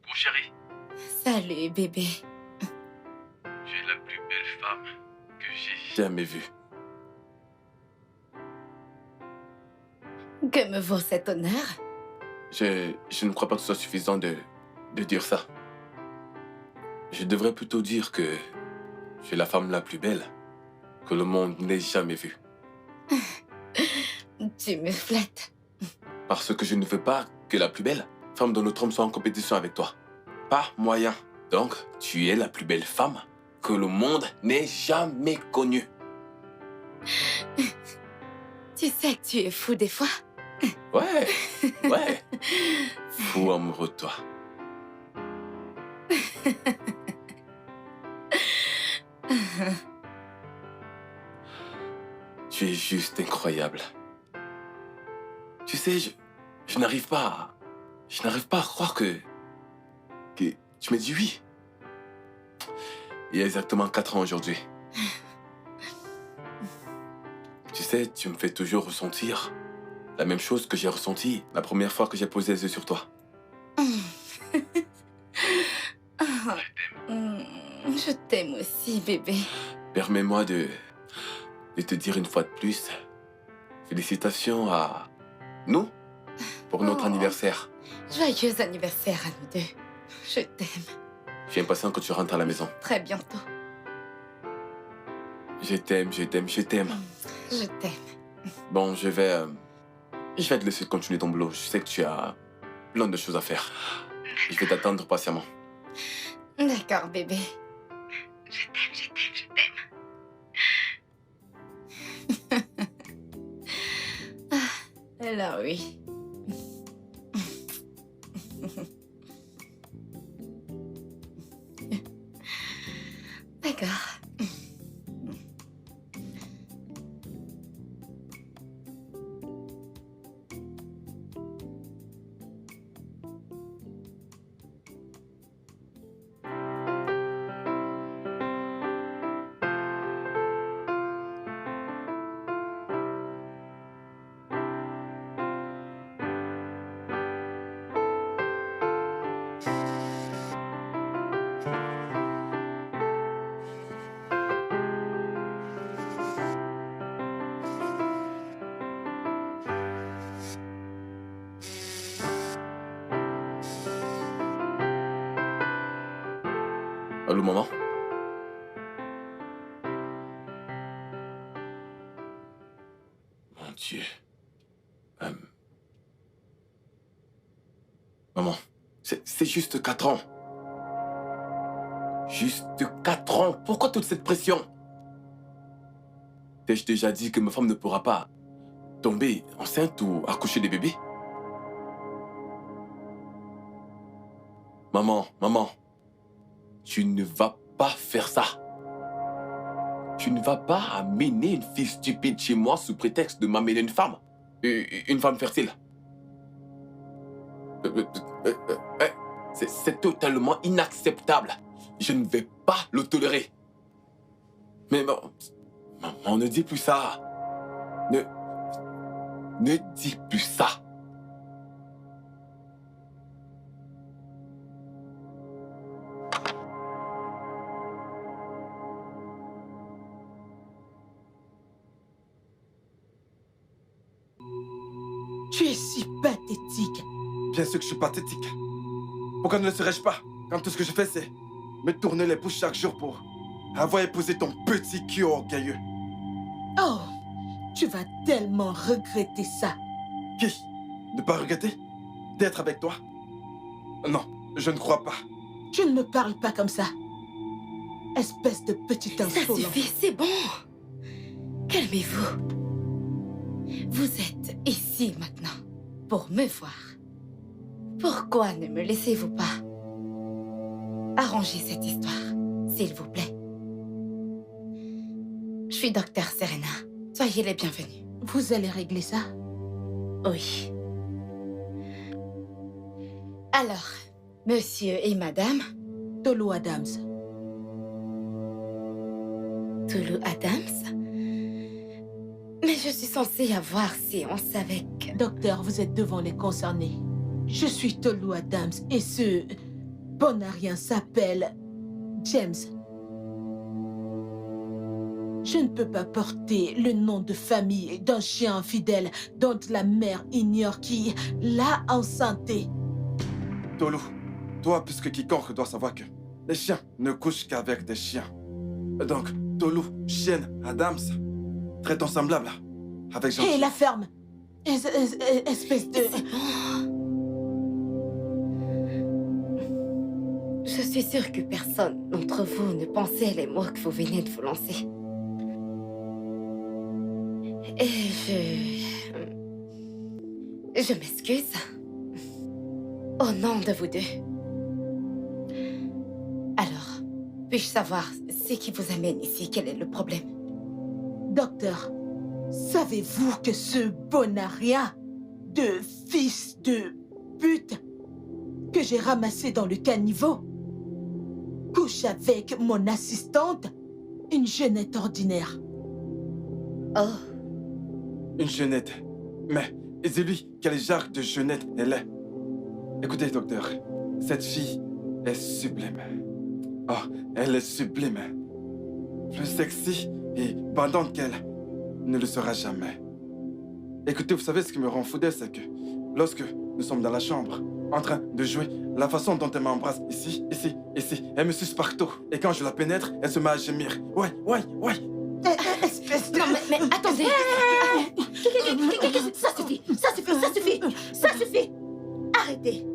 Mon chéri. Salut, bébé. Tu es la plus belle femme que j'ai jamais vue. Que me vaut cet honneur? Je ne crois pas que ce soit suffisant de dire ça. Je devrais plutôt dire que tu es la femme la plus belle que le monde n'ait jamais vue. Tu me flattes. Parce que je ne veux pas que la plus belle femme de notre homme soit en compétition avec toi. Pas moyen. Donc, tu es la plus belle femme que le monde n'ait jamais connue. Tu sais que tu es fou des fois. Ouais, ouais. Fou amoureux de toi. Tu es juste incroyable. Tu sais, je n'arrive pas à croire que tu m'as dit oui. Il y a exactement 4 ans aujourd'hui. Tu sais, tu me fais toujours ressentir la même chose que j'ai ressenti la première fois que j'ai posé les yeux sur toi. Je t'aime aussi, bébé. Permets-moi de te dire une fois de plus, félicitations à nous pour notre anniversaire. Joyeux anniversaire à nous deux. Je t'aime. Je suis impatient que tu rentres à la maison. Très bientôt. Je t'aime, je t'aime, je t'aime. Je t'aime. Bon, je vais te laisser continuer ton boulot. Je sais que tu as plein de choses à faire. Je vais t'attendre patiemment. D'accord, bébé. Je t'aime, je t'aime, je t'aime. Alors oui. D'accord. Allô, maman? Mon Dieu. Maman, c'est juste 4 ans. Juste 4 ans. Pourquoi toute cette pression? T'ai-je déjà dit que ma femme ne pourra pas tomber enceinte ou accoucher des bébés? Maman, tu ne vas pas faire ça. Tu ne vas pas amener une fille stupide chez moi sous prétexte de m'amener une femme. Une femme fertile. C'est totalement inacceptable. Je ne vais pas le tolérer. Mais maman, ne dis plus ça. Ne dis plus ça. Tu es si pathétique. Bien sûr que je suis pathétique. Pourquoi ne le serais-je pas quand tout ce que je fais, c'est me tourner les pouces chaque jour pour avoir épousé ton petit cul orgueilleux. Oh, tu vas tellement regretter ça. Qui? Ne pas regretter d'être avec toi? Non, je ne crois pas. Tu ne me parles pas comme ça. Espèce de petit Ça insolent. suffit, c'est bon. Calmez-vous. Vous êtes ici maintenant pour me voir. Pourquoi ne me laissez-vous pas arranger cette histoire, s'il vous plaît? Je suis docteur Serena. Soyez les bienvenus. Vous allez régler ça? Oui. Alors, monsieur et madame Tolu Adams. Tolu Adams? Mais je suis censée avoir séance avec... Docteur, vous êtes devant les concernés. Je suis Tolu Adams et ce bonarien s'appelle James. Je ne peux pas porter le nom de famille d'un chien infidèle dont la mère ignore qui l'a enceinté. Tolu, toi plus que quiconque dois savoir que les chiens ne couchent qu'avec des chiens. Donc, Tolu, chienne, Adams, traitons semblable avec Jean. Hé, la ferme! Espèce de... C'est bon. Je suis sûre que personne d'entre vous ne pensait les mots que vous venez de vous lancer. Et je m'excuse. Au nom de vous deux. Alors, puis-je savoir ce qui vous amène ici? Quel est le problème? Docteur, savez-vous que ce bonarien de fils de pute que j'ai ramassé dans le caniveau couche avec mon assistante, une jeunette ordinaire? Oh, Une jeunette. Mais dis-lui quel genre de jeunette elle est. Écoutez, docteur, cette fille est sublime. Oh, elle est sublime. Plus sexy et bandante qu'elle ne le sera jamais. Écoutez, vous savez ce qui me rend fou d'elle, c'est que lorsque nous sommes dans la chambre, en train de jouer, la façon dont elle m'embrasse ici, ici, ici, elle me suce partout. Et quand je la pénètre, elle se met à gémir. Ouais. Espèce de... non mais attendez. Ça suffit. Arrêtez.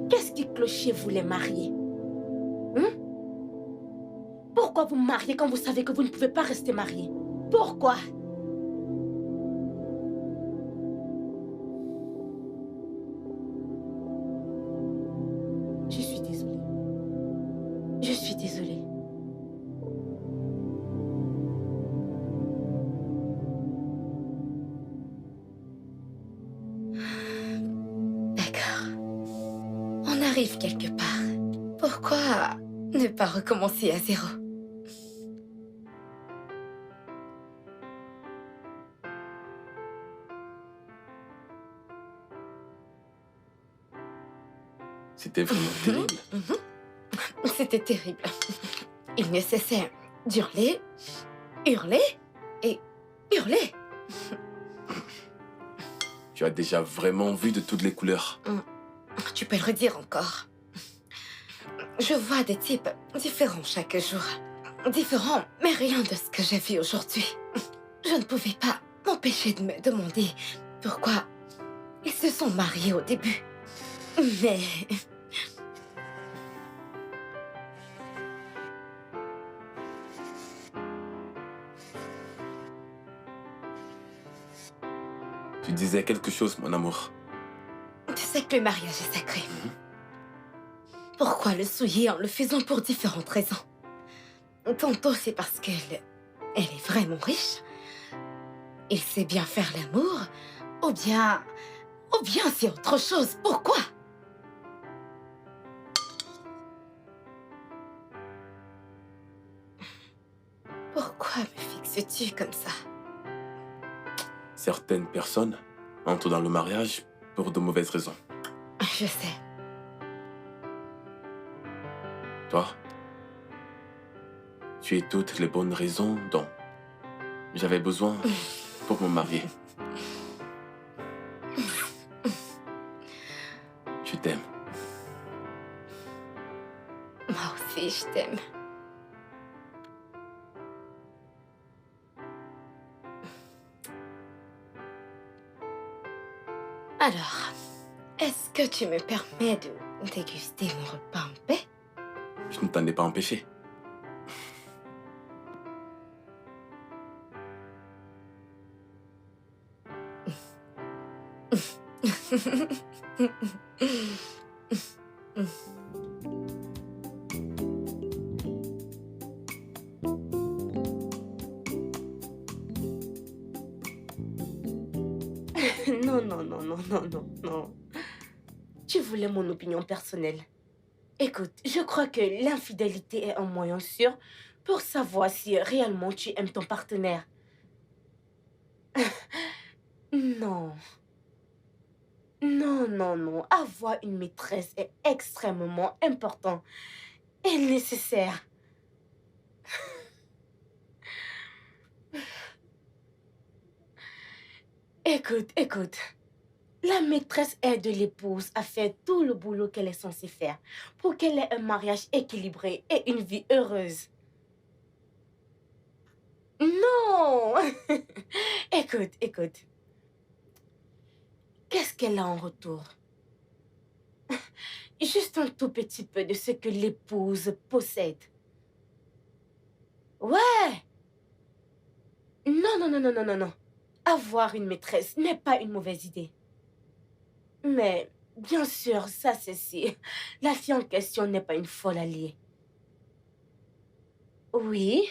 Qu'est-ce qui clochait vous les marier? Pourquoi vous mariez quand vous savez que vous ne pouvez pas rester marié? Pourquoi? Je suis désolée. D'accord. On arrive quelque part. Pourquoi ne pas recommencer à zéro? C'était vraiment terrible. C'était terrible. Il ne cessait d'hurler, hurler et hurler. Tu as déjà vraiment vu de toutes les couleurs. Tu peux le redire encore. Je vois des types différents chaque jour. Différents, mais rien de ce que j'ai vu aujourd'hui. Je ne pouvais pas m'empêcher de me demander pourquoi ils se sont mariés au début. Mais... Tu disais quelque chose, mon amour. Tu sais que le mariage est sacré. Pourquoi le souiller en le faisant pour différentes raisons? Tantôt c'est parce qu'elle est vraiment riche. Il sait bien faire l'amour. Ou bien c'est autre chose. Pourquoi? Pourquoi me fixes-tu comme ça? Certaines personnes entrent dans le mariage pour de mauvaises raisons. Je sais. Toi, Tu es toutes les bonnes raisons dont j'avais besoin pour me marier. Je t'aime. Moi aussi, je t'aime. Alors, est-ce que tu me permets de déguster mon repas en paix? Je ne t'en ai pas empêché. Non, non, non, non, non, non, non. Tu voulais mon opinion personnelle. Écoute, je crois que l'infidélité est un moyen sûr pour savoir si réellement tu aimes ton partenaire. Non. Non, non, non. Avoir une maîtresse est extrêmement important et nécessaire. Écoute, écoute. La maîtresse aide l'épouse à faire tout le boulot qu'elle est censée faire pour qu'elle ait un mariage équilibré et une vie heureuse. Non! Écoute, écoute. Qu'est-ce qu'elle a en retour? Juste un tout petit peu de ce que l'épouse possède. Ouais! Non, non, non, non, non, non, non. Avoir une maîtresse n'est pas une mauvaise idée. Mais, bien sûr, ça c'est si la fille en question n'est pas une folle alliée. Oui?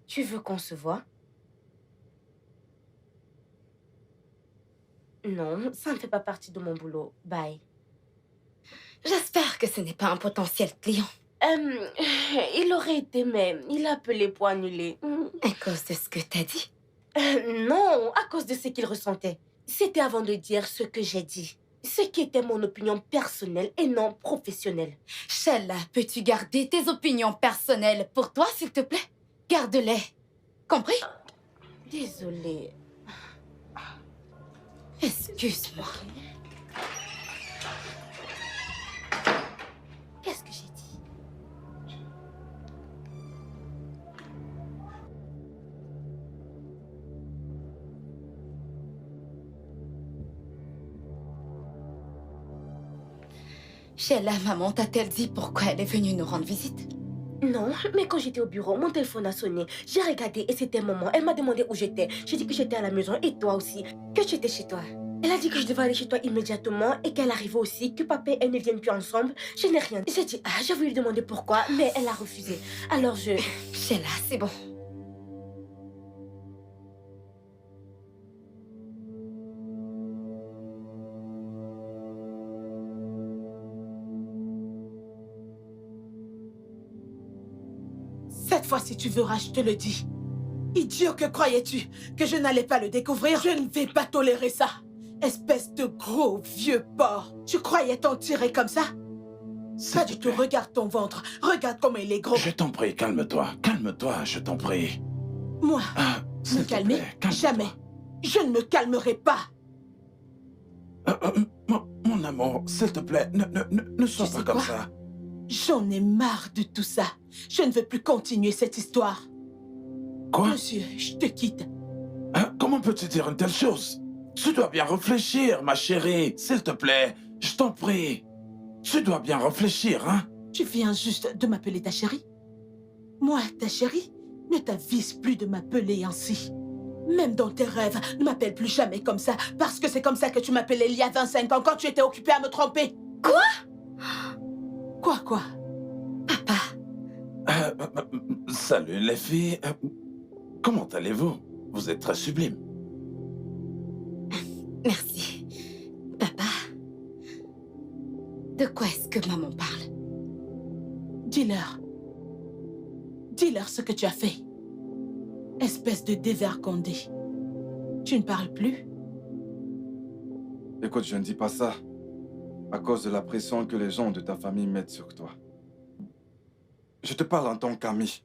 Tu veux qu'on se voit? Non, ça ne fait pas partie de mon boulot. Bye. J'espère que ce n'est pas un potentiel client. Il aurait été, mais il a appelé pour annuler. À cause de ce que t'as dit. Non, à cause de ce qu'il ressentait. C'était avant de dire ce que j'ai dit. Ce qui était mon opinion personnelle et non professionnelle. Sheila, peux-tu garder tes opinions personnelles pour toi, s'il te plaît? Garde-les. Compris? Désolée. Excuse-moi. Qu'est-ce que j'ai dit? Sheila, maman t'a-t-elle dit pourquoi elle est venue nous rendre visite? Non, mais quand j'étais au bureau, mon téléphone a sonné. J'ai regardé et c'était maman. Elle m'a demandé où j'étais. J'ai dit que j'étais à la maison et toi aussi, que tu étais chez toi. Elle a dit que je devais aller chez toi immédiatement et qu'elle arrivait aussi, que papa et elle ne viennent plus ensemble. Je n'ai rien dit. J'ai dit, j'ai voulu lui demander pourquoi, mais elle a refusé. Alors je... Sheila, c'est bon. Cette fois, si tu verras, je te le dis. Idiot, que croyais-tu? Que je n'allais pas le découvrir? Je ne vais pas tolérer ça. Espèce de gros vieux porc. Tu croyais t'en tirer comme ça? Pas du tout. Regarde ton ventre. Regarde comme il est gros. Je t'en prie, calme-toi. Calme-toi, je t'en prie. Moi, S'il me te calmer? plaît, calme-toi. Jamais. Je ne me calmerai pas. Mon amour, s'il te plaît, ne sois Tu pas sais comme quoi? ça. J'en ai marre de tout ça. Je ne veux plus continuer cette histoire. Quoi? Monsieur, je te quitte. Comment peux-tu dire une telle chose? Tu dois bien réfléchir, ma chérie. S'il te plaît, je t'en prie. Tu dois bien réfléchir, hein? Tu viens juste de m'appeler ta chérie? Moi, ta chérie, ne t'avise plus de m'appeler ainsi. Même dans tes rêves, ne m'appelle plus jamais comme ça, parce que c'est comme ça que tu m'appelais il y a 25 ans quand tu étais occupée à me tromper. Quoi? Papa, Salut les filles. Comment allez-vous? Vous êtes très sublime. merci. Papa, de quoi est-ce que maman parle? Dis-leur. Dis-leur ce que tu as fait. Espèce de dévergondé. Tu ne parles plus? Écoute, je ne dis pas ça à cause de la pression que les gens de ta famille mettent sur toi. Je te parle en tant qu'ami.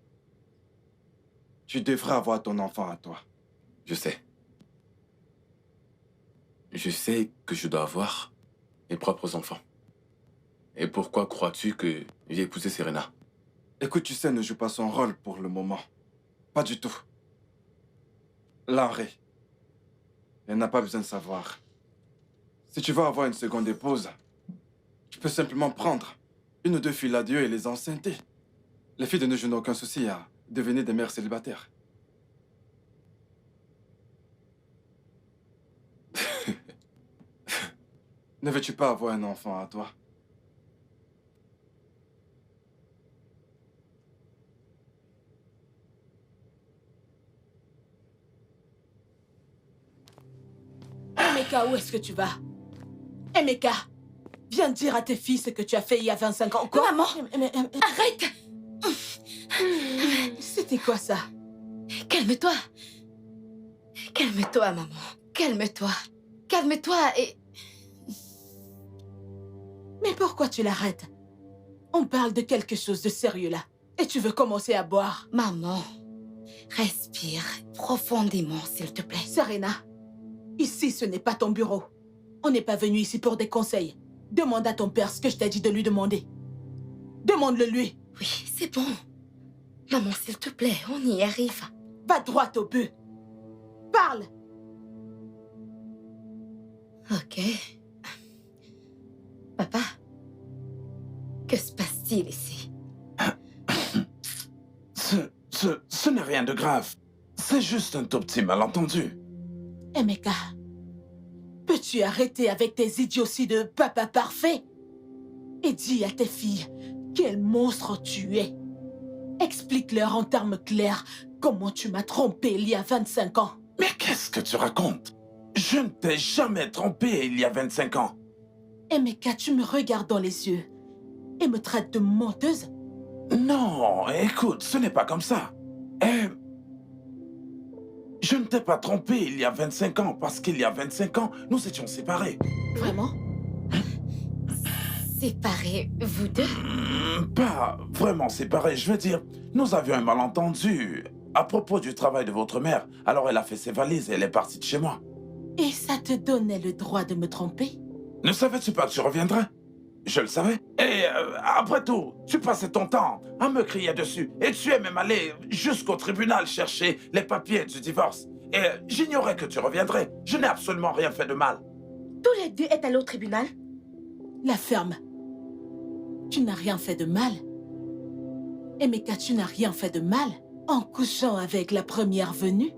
Tu devrais avoir ton enfant à toi. Je sais. Je sais que je dois avoir mes propres enfants. Et pourquoi crois-tu que j'ai épousé Serena? Écoute, tu sais, ne joue pas son rôle pour le moment. Pas du tout. Larry, elle n'a pas besoin de savoir. Si tu veux avoir une seconde épouse, tu peux simplement prendre une ou deux filles à Dieu et les enceinter. Les filles de ne n'ont aucun souci à devenir des mères célibataires. Ne veux-tu pas avoir un enfant à toi? Emeka, où est-ce que tu vas? Emeka, viens dire à tes filles ce que tu as fait il y a 25 ans. Quoi? Maman, Mais- arrête! C'était quoi ça? Calme-toi. Calme-toi, maman. Calme-toi. Calme-toi et... Mais pourquoi tu l'arrêtes? On parle de quelque chose de sérieux là. Et tu veux commencer à boire? Maman, respire profondément, s'il te plaît. Serena, ici ce n'est pas ton bureau. On n'est pas venu ici pour des conseils. Demande à ton père ce que je t'ai dit de lui demander. Demande-le lui. Oui, c'est bon. Maman, s'il te plaît, on y arrive. Va droit au but. Parle. Ok. Papa, que se passe-t-il ici? Ce n'est rien de grave. C'est juste un tout petit malentendu. Emeka, peux-tu arrêter avec tes idioties de papa parfait? Et dis à tes filles quel monstre tu es. Explique-leur en termes clairs comment tu m'as trompé il y a 25 ans. Mais qu'est-ce que tu racontes? Je ne t'ai jamais trompé il y a 25 ans. Emeka, tu me regardes dans les yeux et me traites de menteuse? Non, écoute, ce n'est pas comme ça. Je ne t'ai pas trompé il y a 25 ans parce qu'il y a 25 ans, nous étions séparés. Vraiment? Séparés, vous deux? Pas vraiment séparés, je veux dire, nous avions un malentendu à propos du travail de votre mère. Alors elle a fait ses valises et elle est partie de chez moi. Et ça te donnait le droit de me tromper? Ne savais-tu pas que tu reviendrais? Je le savais. Et après tout, tu passais ton temps à me crier dessus. Et tu es même allé jusqu'au tribunal chercher les papiers du divorce. Et j'ignorais que tu reviendrais. Je n'ai absolument rien fait de mal. Tous les deux êtes allés au tribunal? La ferme. Tu n'as rien fait de mal. Emeka, tu n'as rien fait de mal en couchant avec la première venue.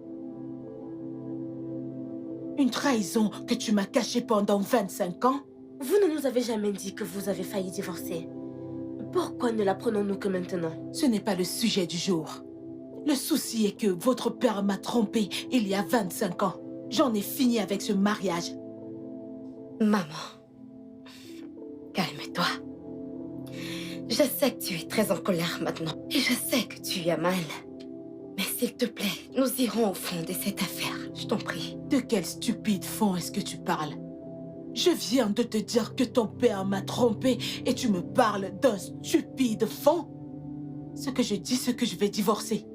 Une trahison que tu m'as cachée pendant 25 ans. Vous ne nous avez jamais dit que vous avez failli divorcer. Pourquoi ne l'apprenons-nous que maintenant? Ce n'est pas le sujet du jour. Le souci est que votre père m'a trompée il y a 25 ans. J'en ai fini avec ce mariage. Maman, calme-toi. Je sais que tu es très en colère maintenant. Et je sais que tu as mal. Mais s'il te plaît, nous irons au fond de cette affaire. Je t'en prie. De quel stupide fond est-ce que tu parles? Je viens de te dire que ton père m'a trompée et tu me parles d'un stupide fond? Ce que je dis, c'est que je vais divorcer.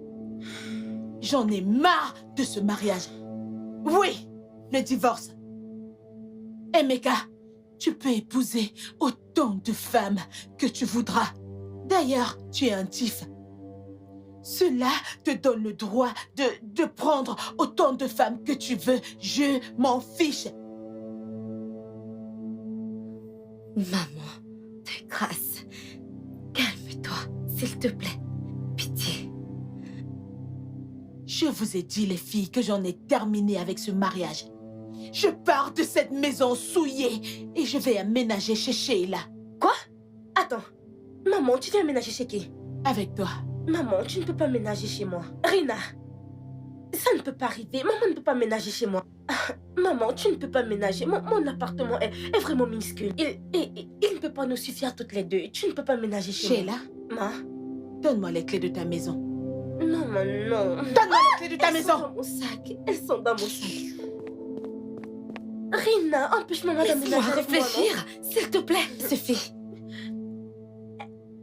J'en ai marre de ce mariage. Oui, le divorce. Emeka, tu peux épouser autant de femmes que tu voudras. D'ailleurs, tu es un tif. Cela te donne le droit de prendre autant de femmes que tu veux. Je m'en fiche. Maman, de grâce, calme-toi, s'il te plaît. Pitié. Je vous ai dit, les filles, que j'en ai terminé avec ce mariage. Je pars de cette maison souillée et je vais aménager chez Sheila. Quoi? Attends. Maman, tu viens ménager chez qui? Avec toi. Maman, tu ne peux pas ménager chez moi. Rina, ça ne peut pas arriver. Maman ne peut pas ménager chez moi. Ah, maman, tu ne peux pas ménager. Mon appartement est vraiment minuscule. Il ne peut pas nous suffire toutes les deux. Tu ne peux pas ménager chez Sheila, moi. donne-moi les clés de ta maison. Non, maman, non. Donne-moi les clés de ta Elles sont maison. dans mon sac. Elles sont dans mon sac. Rina, empêche maman d'aménager Laisse-moi avec moi, non? réfléchir, s'il te plaît. Suffit.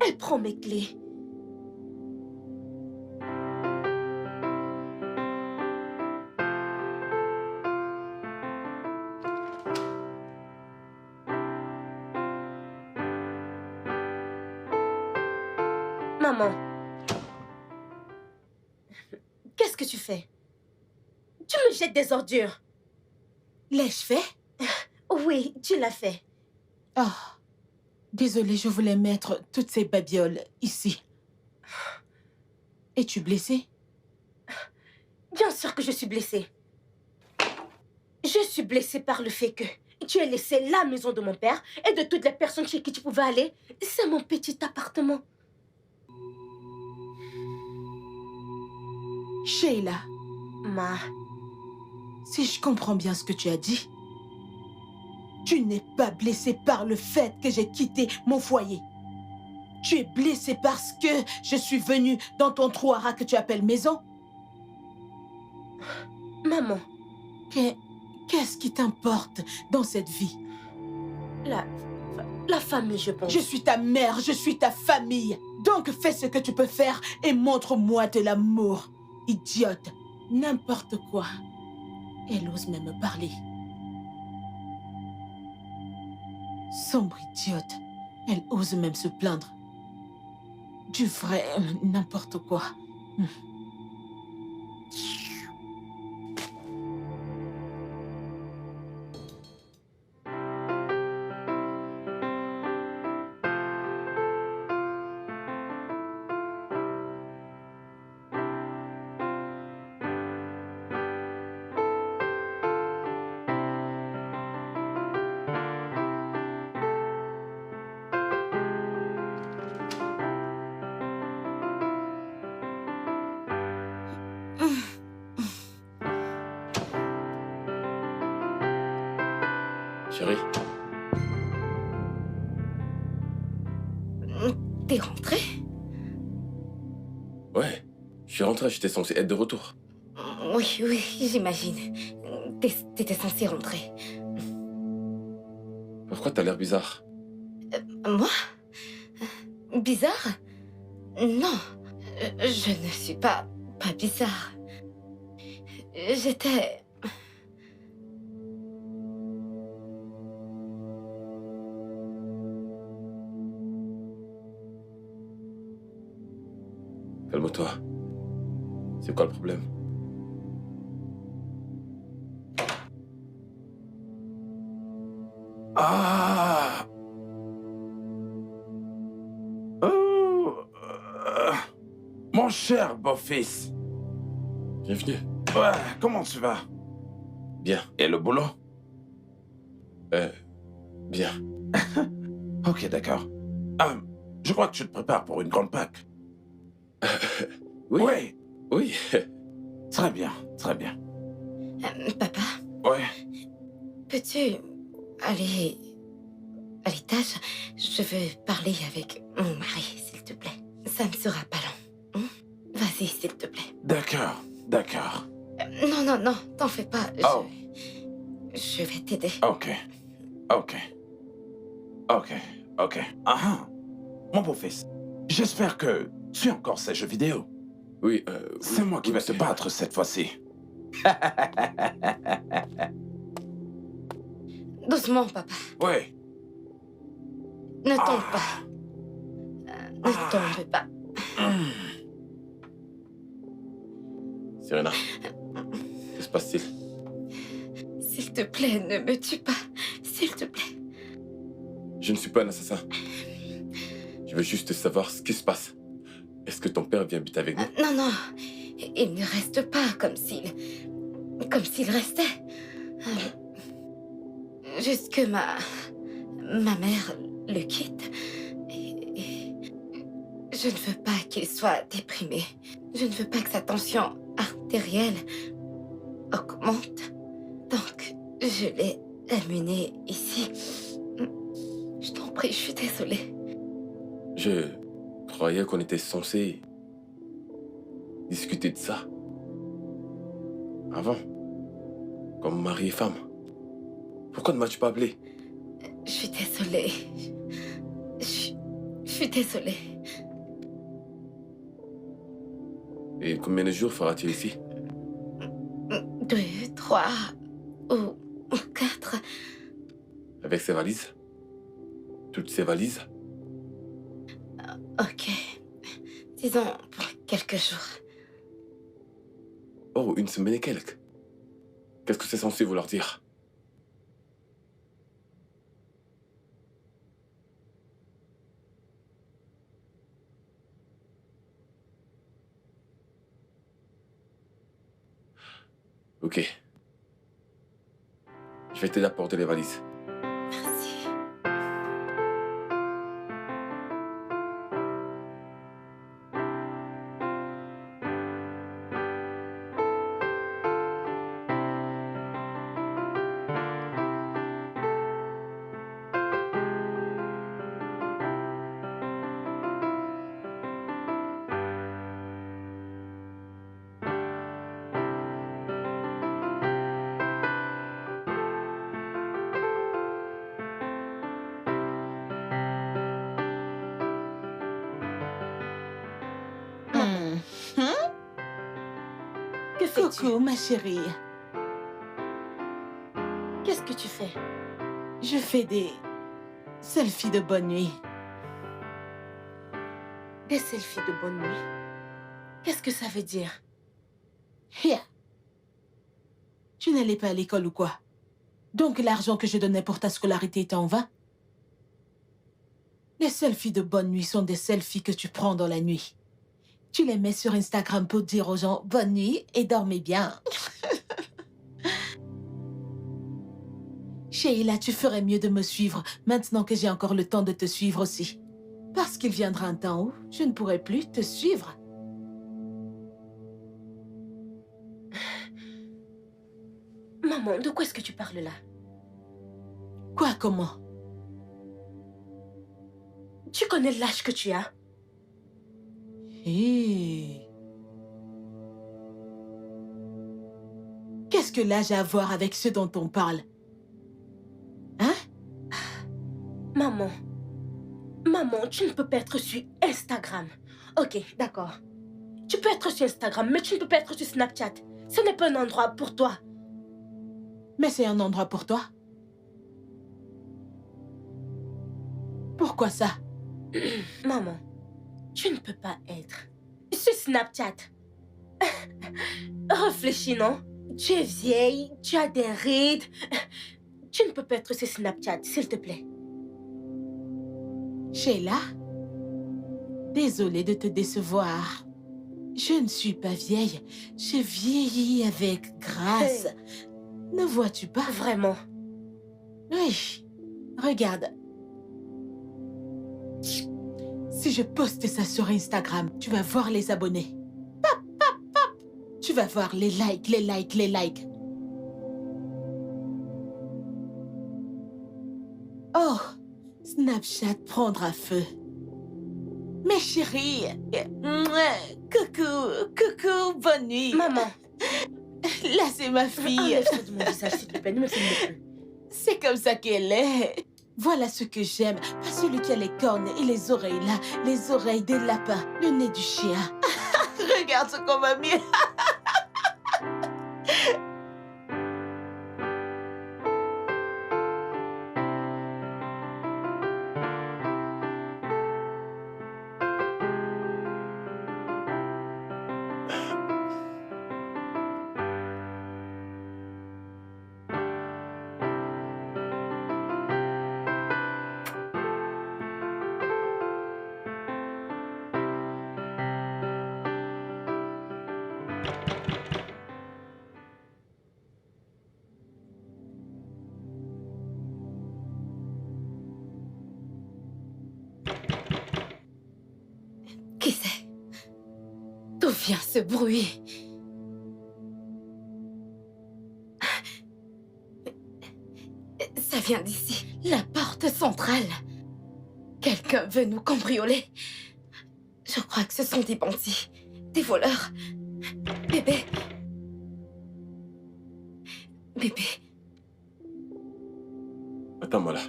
Elle prend mes clés. Maman. Qu'est-ce que tu fais? Tu me jettes des ordures. L'ai-je fait? Oui, tu l'as fait. Ah, désolée, je voulais mettre toutes ces babioles ici. Es-tu blessée? Bien sûr que je suis blessée. Je suis blessée par le fait que tu as laissé la maison de mon père et de toutes les personnes chez qui tu pouvais aller. C'est mon petit appartement. Sheila, Ma, si je comprends bien ce que tu as dit, tu n'es pas blessée par le fait que j'ai quitté mon foyer. Tu es blessée parce que je suis venue dans ton trouara que tu appelles maison. maman, Qu'est-ce qui t'importe dans cette vie? la famille, je pense. Je suis ta mère, je suis ta famille. Donc fais ce que tu peux faire et montre-moi de l'amour. Idiote, n'importe quoi. Elle ose même me parler. Sombre idiote, elle ose même se plaindre. Du vrai n'importe quoi. Chérie, T'es rentré? ouais, je suis rentré, j'étais censé être de retour. Oui, j'imagine. T'étais censé rentrer. Pourquoi t'as l'air bizarre? Moi? Bizarre? Non, je ne suis pas bizarre. J'étais... Calme-toi. C'est quoi le problème? Ah. Oh. Mon cher beau-fils. Bienvenue. Ouais, comment tu vas? Bien. Et le boulot? Bien. Ok, d'accord. Je crois que tu te prépares pour une grande Pâques. Oui. Oui. Oui. Très bien, très bien. Papa, Ouais. peux-tu aller à l'étage? Je veux parler avec mon mari, s'il te plaît. Ça ne sera pas long. Vas-y, s'il te plaît. D'accord, d'accord. Non, t'en fais pas. Oh. Je vais t'aider. Ok, ok. Ok, ok. Ah, mon beau-fils, j'espère que tu as encore ces jeux vidéo. Oui, C'est moi qui vais te c'est- battre cette fois-ci. Doucement, papa. Oui. Ne tombe Ah. pas. Ne tombe pas. Serena, que se passe-t-il? S'il te plaît, ne me tue pas. S'il te plaît. Je ne suis pas un assassin. Je veux juste savoir ce qui se passe. Est-ce que ton père vient habiter avec nous? Non. Il ne reste pas comme s'il restait. Juste que ma mère le quitte. Et je ne veux pas qu'il soit déprimé. Je ne veux pas que sa tension artérielle augmente. Donc, je l'ai amené ici. Je t'en prie, je suis désolée. Je croyais qu'on était censé discuter de ça. Avant. Comme mari et femme. Pourquoi ne m'as-tu pas appelé? Je suis désolée. Je suis désolée. Et combien de jours fera-t-il ici? 2, 3 ou 4. Avec ses valises? Toutes ses valises? Ok. Disons pour quelques jours. Oh, une semaine et quelques. Qu'est-ce que c'est censé vouloir dire? Ok. Je vais t'aider à porter les valises. Merci. Que fais-tu? Coucou, ma chérie. Qu'est-ce que tu fais? Je fais des selfies de bonne nuit. Des selfies de bonne nuit. Qu'est-ce que ça veut dire? Here. Tu n'allais pas à l'école ou quoi? Donc l'argent que je donnais pour ta scolarité était en vain? Les selfies de bonne nuit sont des selfies que tu prends dans la nuit. Tu les mets sur Instagram pour dire aux gens bonne nuit et dormez bien. Sheila, tu ferais mieux de me suivre maintenant que j'ai encore le temps de te suivre aussi. Parce qu'il viendra un temps où je ne pourrai plus te suivre. Maman, de quoi est-ce que tu parles là? Quoi, comment? Tu connais l'âge que tu as? Hé. Qu'est-ce que l'âge a à voir avec ce dont on parle? Hein? Maman. Maman, tu ne peux pas être sur Instagram. Ok, d'accord. Tu peux être sur Instagram, mais tu ne peux pas être sur Snapchat. Ce n'est pas un endroit pour toi. Mais c'est un endroit pour toi. Pourquoi ça? Maman, tu ne peux pas être sur Snapchat. Réfléchis, non? Tu es vieille, tu as des rides. Tu ne peux pas être sur Snapchat, s'il te plaît. Sheila? Désolée de te décevoir. Je ne suis pas vieille. Je vieillis avec grâce. Ne vois-tu pas? Vraiment. Oui. Regarde. Si je poste ça sur Instagram, tu vas voir les abonnés. Pop, pop, pop. Tu vas voir les likes, les likes, les likes. Oh, Snapchat prendra feu. Mes chéris, coucou, coucou, bonne nuit. Maman. Là, c'est ma fille. Enlève-toi de mon visage, s'il te plaît. Ne me filme plus. C'est comme ça qu'elle est. Voilà ce que j'aime. Pas celui qui a les cornes et les oreilles là. Les oreilles des lapins, le nez du chien. Regarde ce qu'on m'a mis. Qui c'est? D'où vient ce bruit? Ça vient d'ici, la porte centrale. Quelqu'un veut nous cambrioler. Je crois que ce sont des bandits, des voleurs. Bébé. Bébé. Attends-moi là.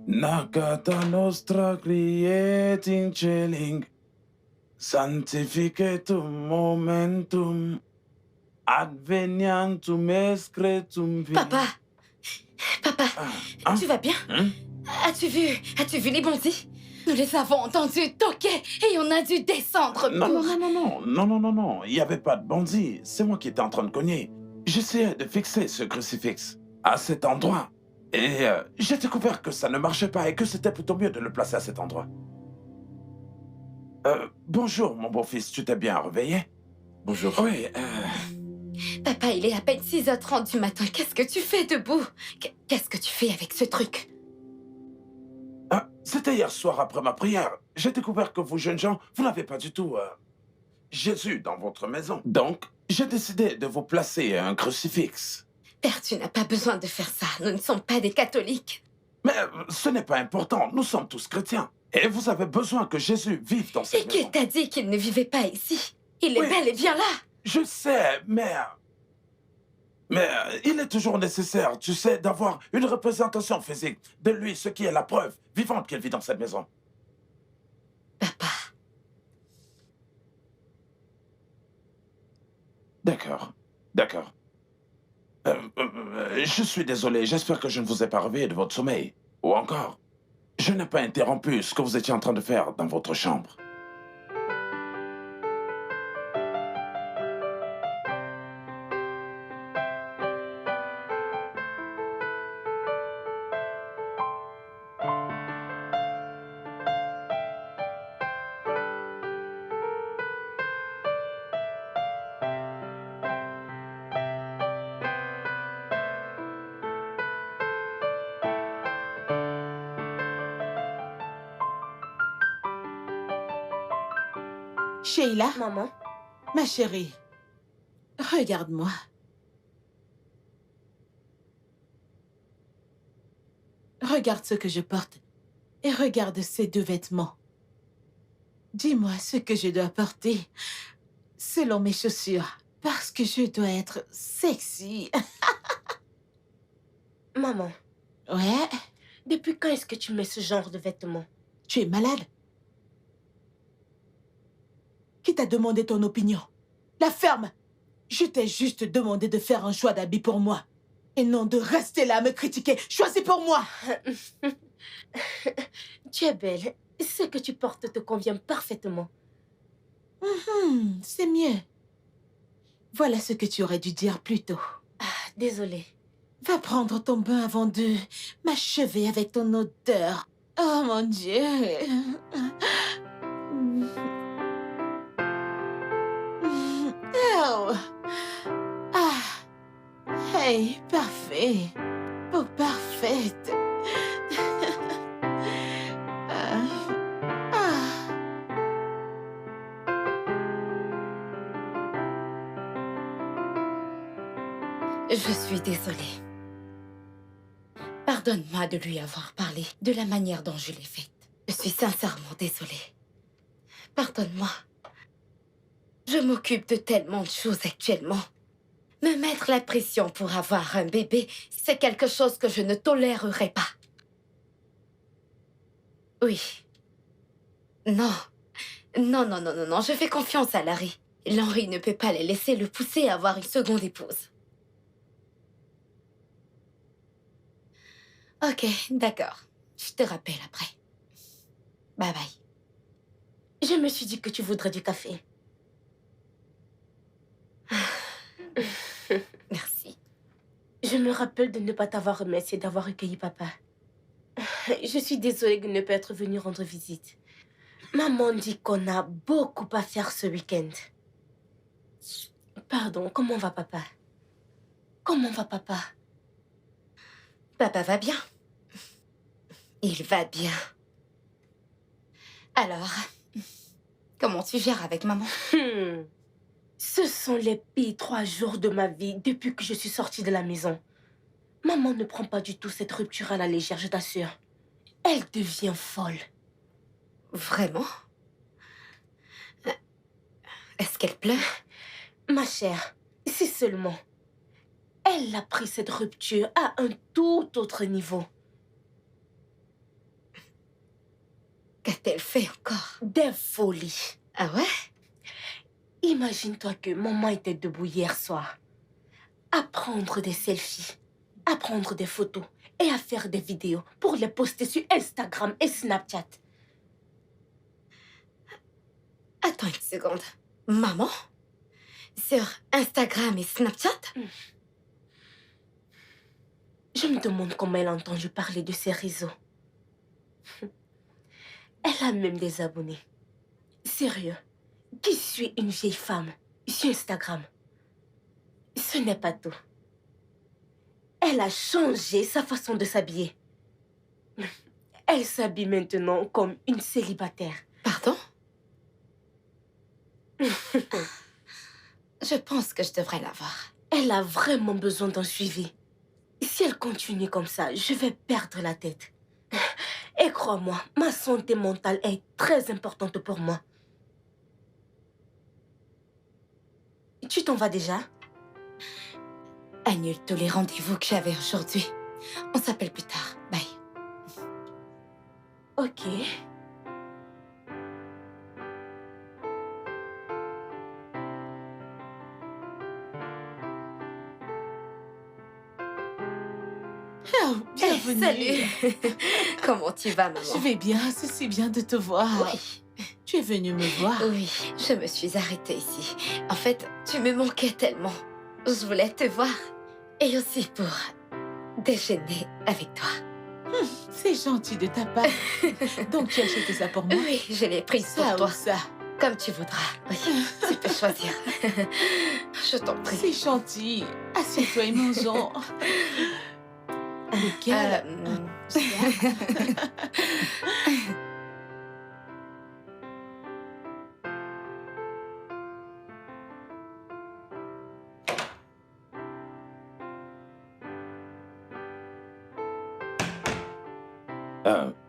Nagata nostra cliet in celing, sanctificetum momentum. Advenientum excretum vi. Papa, Hein? tu vas bien? As-tu vu les bandits? Nous les avons entendus toquer et on a dû descendre Non, pour... non. Il n'y avait pas de bandit. C'est moi qui étais en train de cogner. J'essayais de fixer ce crucifix à cet endroit. Et j'ai découvert que ça ne marchait pas et que c'était plutôt mieux de le placer à cet endroit. Bonjour, mon beau-fils. Tu t'es bien réveillé? Bonjour. Oui, Papa, il est à peine 6h30 du matin. Qu'est-ce que tu fais debout? Qu'est-ce que tu fais avec ce truc? c'était hier soir après ma prière. J'ai découvert que vous, jeunes gens, vous n'avez pas du tout Jésus dans votre maison. Donc, j'ai décidé de vous placer un crucifix. Père, tu n'as pas besoin de faire ça. Nous ne sommes pas des catholiques. Mais ce n'est pas important. Nous sommes tous chrétiens. Et vous avez besoin que Jésus vive dans Et cette qui maison. t'a dit qu'il ne vivait pas ici? Il est Oui. bel et bien là. Je sais, mais il est toujours nécessaire, tu sais, d'avoir une représentation physique de lui, ce qui est la preuve vivante qu'il vit dans cette maison. Papa, D'accord. Je suis désolé, j'espère que je ne vous ai pas réveillé de votre sommeil. Ou encore, je n'ai pas interrompu ce que vous étiez en train de faire dans votre chambre. Sheila, Maman, ma chérie, regarde-moi. Regarde ce que je porte et regarde ces deux vêtements. Dis-moi ce que je dois porter selon mes chaussures, parce que je dois être sexy. maman, Ouais, depuis quand est-ce que tu mets ce genre de vêtements? tu es malade. Qui t'a demandé ton opinion? La ferme! Je t'ai juste demandé de faire un choix d'habit pour moi. Et non de rester là à me critiquer. Choisis pour moi! Tu es belle. Ce que tu portes te convient parfaitement. C'est mieux. Voilà ce que tu aurais dû dire plus tôt. Ah, désolée. Va prendre ton bain avant de m'achever avec ton odeur. Oh mon Dieu. Oh. Ah. Hey, parfait. Oh, parfaite. Ah. Ah. je suis désolée. Pardonne-moi de lui avoir parlé de la manière dont je l'ai faite. Je suis sincèrement désolée. Pardonne-moi. Je m'occupe de tellement de choses actuellement. Me mettre la pression pour avoir un bébé, c'est quelque chose que je ne tolérerai pas. Oui. Non. Non, je fais confiance à Larry. L'Henri ne peut pas les laisser le pousser à avoir une seconde épouse. Ok, d'accord. Je te rappelle après. Bye bye. Je me suis dit que tu voudrais du café. Merci. Je me rappelle de ne pas t'avoir remercié d'avoir recueilli papa. Je suis désolée de ne pas être venue rendre visite. Maman dit qu'on a beaucoup à faire ce week-end. Pardon, comment va papa? Comment va papa? Papa va bien. Il va bien. Alors, comment tu gères avec maman? Ce sont les pires 3 jours de ma vie depuis que je suis sortie de la maison. Maman ne prend pas du tout cette rupture à la légère, je t'assure. Elle devient folle. Vraiment? Est-ce qu'elle pleure? Ma chère, si seulement. Elle a pris cette rupture à un tout autre niveau. Qu'a-t-elle fait encore? Des folies. Ah ouais? Imagine-toi que maman était debout hier soir à prendre des selfies, à prendre des photos et à faire des vidéos pour les poster sur Instagram et Snapchat. Attends une seconde. Maman? Sur Instagram et Snapchat? Je me demande comment elle a entendu parler de ces réseaux. Elle a même des abonnés. Sérieux, qui suit une vieille femme sur Instagram? Ce n'est pas tout. Elle a changé sa façon de s'habiller. Elle s'habille maintenant comme une célibataire. Pardon? Je pense que je devrais la voir. Elle a vraiment besoin d'un suivi. Si elle continue comme ça, je vais perdre la tête. Et crois-moi, ma santé mentale est très importante pour moi. Tu t'en vas déjà? Annule tous les rendez-vous que j'avais aujourd'hui. On s'appelle plus tard. Bye. Ok. Oh, bienvenue. Salut. Comment tu vas, maman? Je vais bien, c'est si bien de te voir. Oui. Tu es venue me voir. Oui, je me suis arrêtée ici. En fait, tu me manquais tellement. Je voulais te voir. Et aussi pour déjeuner avec toi. C'est gentil de ta part. Donc tu as acheté ça pour moi? Oui, je l'ai prise pour Ça toi. ou ça? Comme tu voudras. Oui, tu peux choisir. Je t'en prie. C'est gentil. Assieds-toi et mangeons. Lequel? Ça.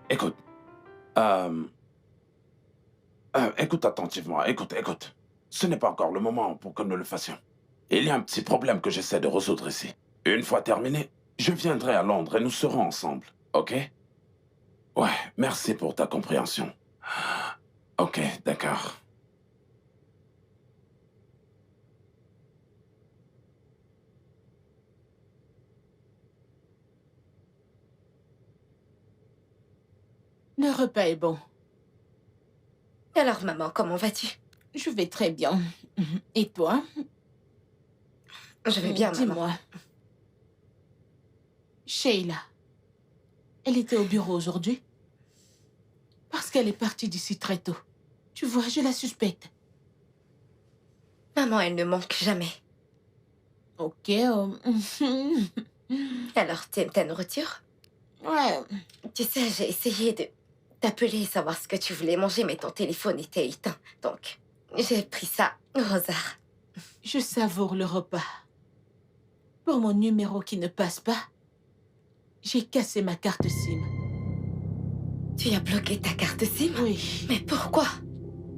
Écoute. Écoute attentivement. Écoute. Ce n'est pas encore le moment pour que nous le fassions. Il y a un petit problème que j'essaie de résoudre ici. Une fois terminé, je viendrai à Londres et nous serons ensemble. Ok? Ouais, merci pour ta compréhension. Ok, d'accord. Le repas est bon. Alors, maman, comment vas-tu? Je vais très bien. Et toi? Je vais bien, maman. Dis-moi. Sheila. Elle était au bureau aujourd'hui? Parce qu'elle est partie d'ici très tôt. Tu vois, je la suspecte. Maman, elle ne manque jamais. Ok. Alors, t'aimes ta nourriture? Ouais. Tu sais, j'ai essayé de t'appeler et savoir ce que tu voulais manger, mais ton téléphone était éteint. Donc, j'ai pris ça au hasard. Je savoure le repas. Pour mon numéro qui ne passe pas, j'ai cassé ma carte SIM. Tu as bloqué ta carte SIM? Oui. Mais pourquoi?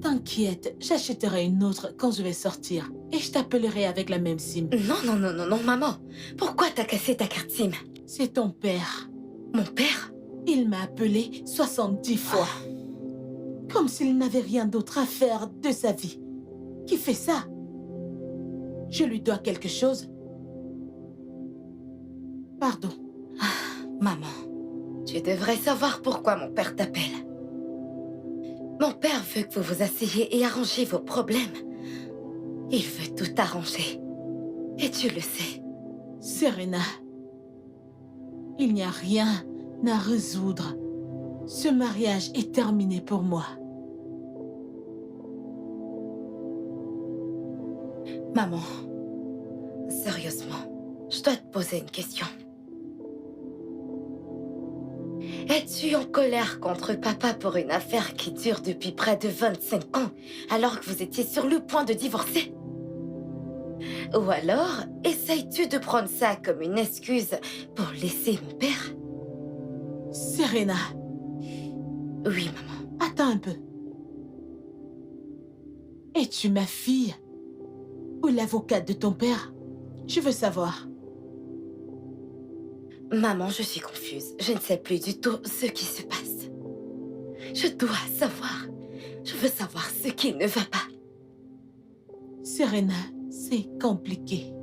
T'inquiète, j'achèterai une autre quand je vais sortir. Et je t'appellerai avec la même SIM. Non, maman. Pourquoi t'as cassé ta carte SIM? C'est ton père. Mon père? Il m'a appelé 70 fois. Comme s'il n'avait rien d'autre à faire de sa vie. Qui fait ça? Je lui dois quelque chose? Pardon. Maman, tu devrais savoir pourquoi mon père t'appelle. Mon père veut que vous vous asseyez et arrangez vos problèmes. Il veut tout arranger. Et tu le sais. Serena, il n'y a rien à résoudre. Ce mariage est terminé pour moi. Maman, sérieusement, je dois te poser une question. Es-tu en colère contre papa pour une affaire qui dure depuis près de 25 ans, alors que vous étiez sur le point de divorcer? Ou alors, essayes-tu de prendre ça comme une excuse pour laisser mon père? Serena, Oui, maman. attends un peu. Es-tu ma fille ou l'avocate de ton père? Je veux savoir. Maman, je suis confuse. Je ne sais plus du tout ce qui se passe. Je dois savoir. Je veux savoir ce qui ne va pas. Serena, c'est compliqué.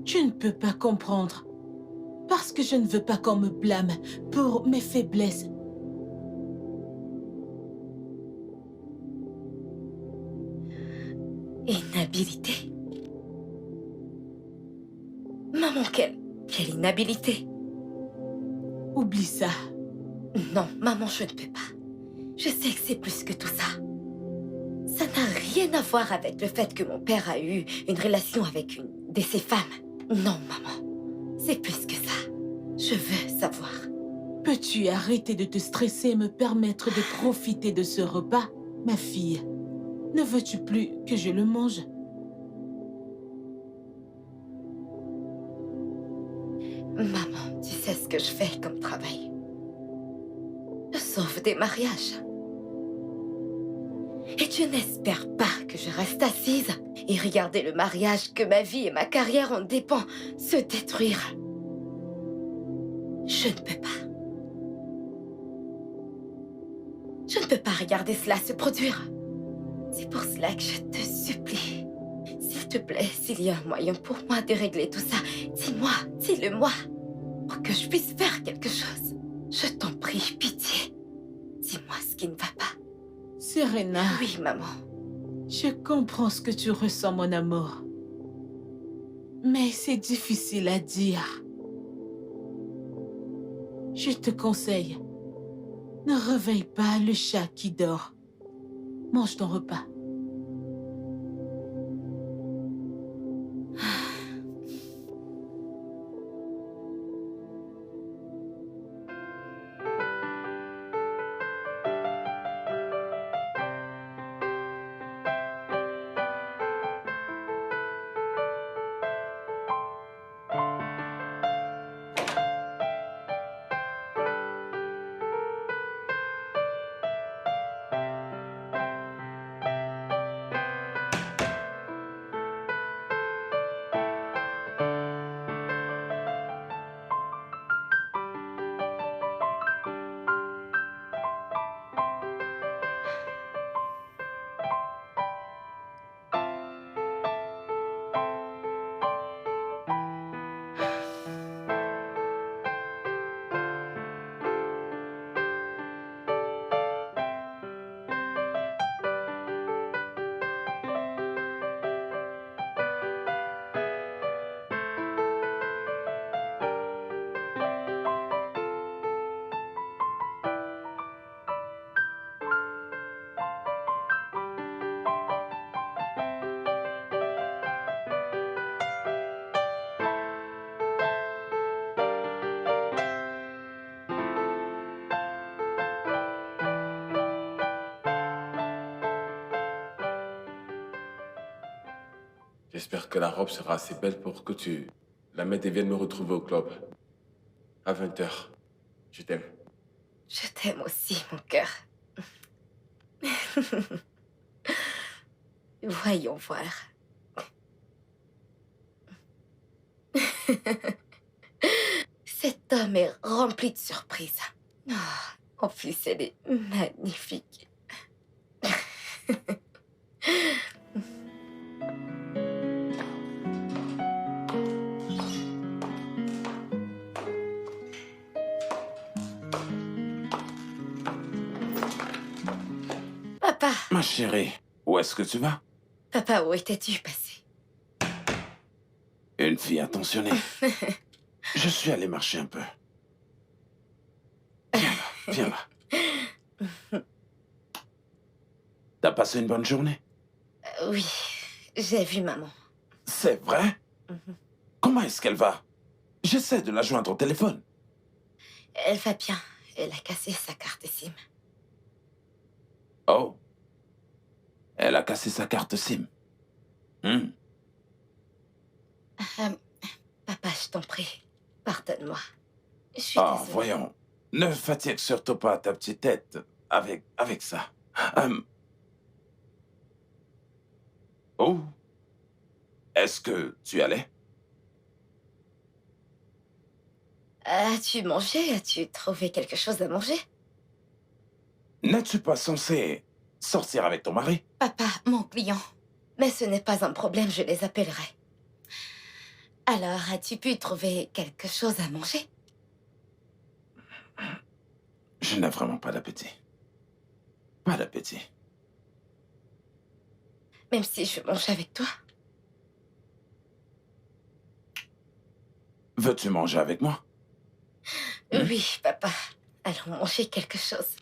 Je ne peux pas comprendre. Parce que je ne veux pas qu'on me blâme pour mes faiblesses. Inhabilité. Maman, quelle inhabilité. Oublie ça. Non, maman, je ne peux pas. Je sais que c'est plus que tout ça. Ça n'a rien à voir avec le fait que mon père a eu une relation avec une de ses femmes. Non, maman. C'est plus que ça. Je veux savoir. Peux-tu arrêter de te stresser et me permettre de profiter de ce repas, ma fille? Ne veux-tu plus que je le mange? Maman, tu sais ce que je fais comme travail. Je sauve des mariages. Et tu n'espères pas que je reste assise et regarder le mariage que ma vie et ma carrière en dépend se détruire. Je ne peux pas. Je ne peux pas regarder cela se produire. C'est pour cela que je te supplie. S'il te plaît, s'il y a un moyen pour moi de régler tout ça, dis-le-moi, pour que je puisse faire quelque chose. Je t'en prie, pitié. Dis-moi ce qui ne va pas. Serena. Oui, maman. Je comprends ce que tu ressens, mon amour. Mais c'est difficile à dire. Je te conseille, ne réveille pas le chat qui dort. Mange ton repas. J'espère que la robe sera assez belle pour que tu la mettes et viennes me retrouver au club. À 20h. Je t'aime. Je t'aime aussi, mon cœur. Voyons voir. Cet homme est rempli de surprises. En plus, elle est magnifique. Papa, Ma chérie, où est-ce que tu vas? papa, où étais-tu passé? Une fille attentionnée. Je suis allé marcher un peu. Viens là. T'as passé une bonne journée? Oui, j'ai vu maman. C'est vrai? Comment est-ce qu'elle va? J'essaie de la joindre au téléphone. Elle va bien. Elle a cassé sa carte SIM. Oh. Elle a cassé sa carte SIM. Papa, je t'en prie, pardonne-moi. Je suis Ah, désolée. voyons. Ne fatigue surtout pas ta petite tête avec ça. Oh. Est-ce que tu y allais? As-tu mangé? As-tu trouvé quelque chose à manger? N'es-tu pas censé sortir avec ton mari. Papa, mon client. Mais ce n'est pas un problème, je les appellerai. Alors, as-tu pu trouver quelque chose à manger? Je n'ai vraiment pas d'appétit. Pas d'appétit. Même si je mange avec toi? Veux-tu manger avec moi? Oui, papa. Allons manger quelque chose.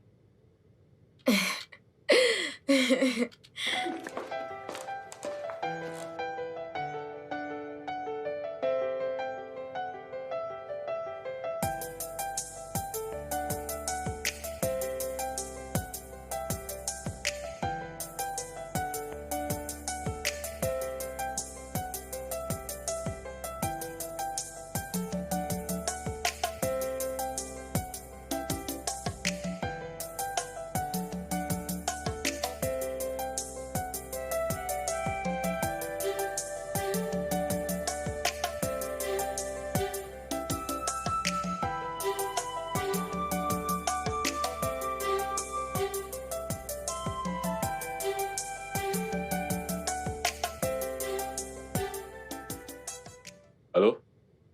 Allô?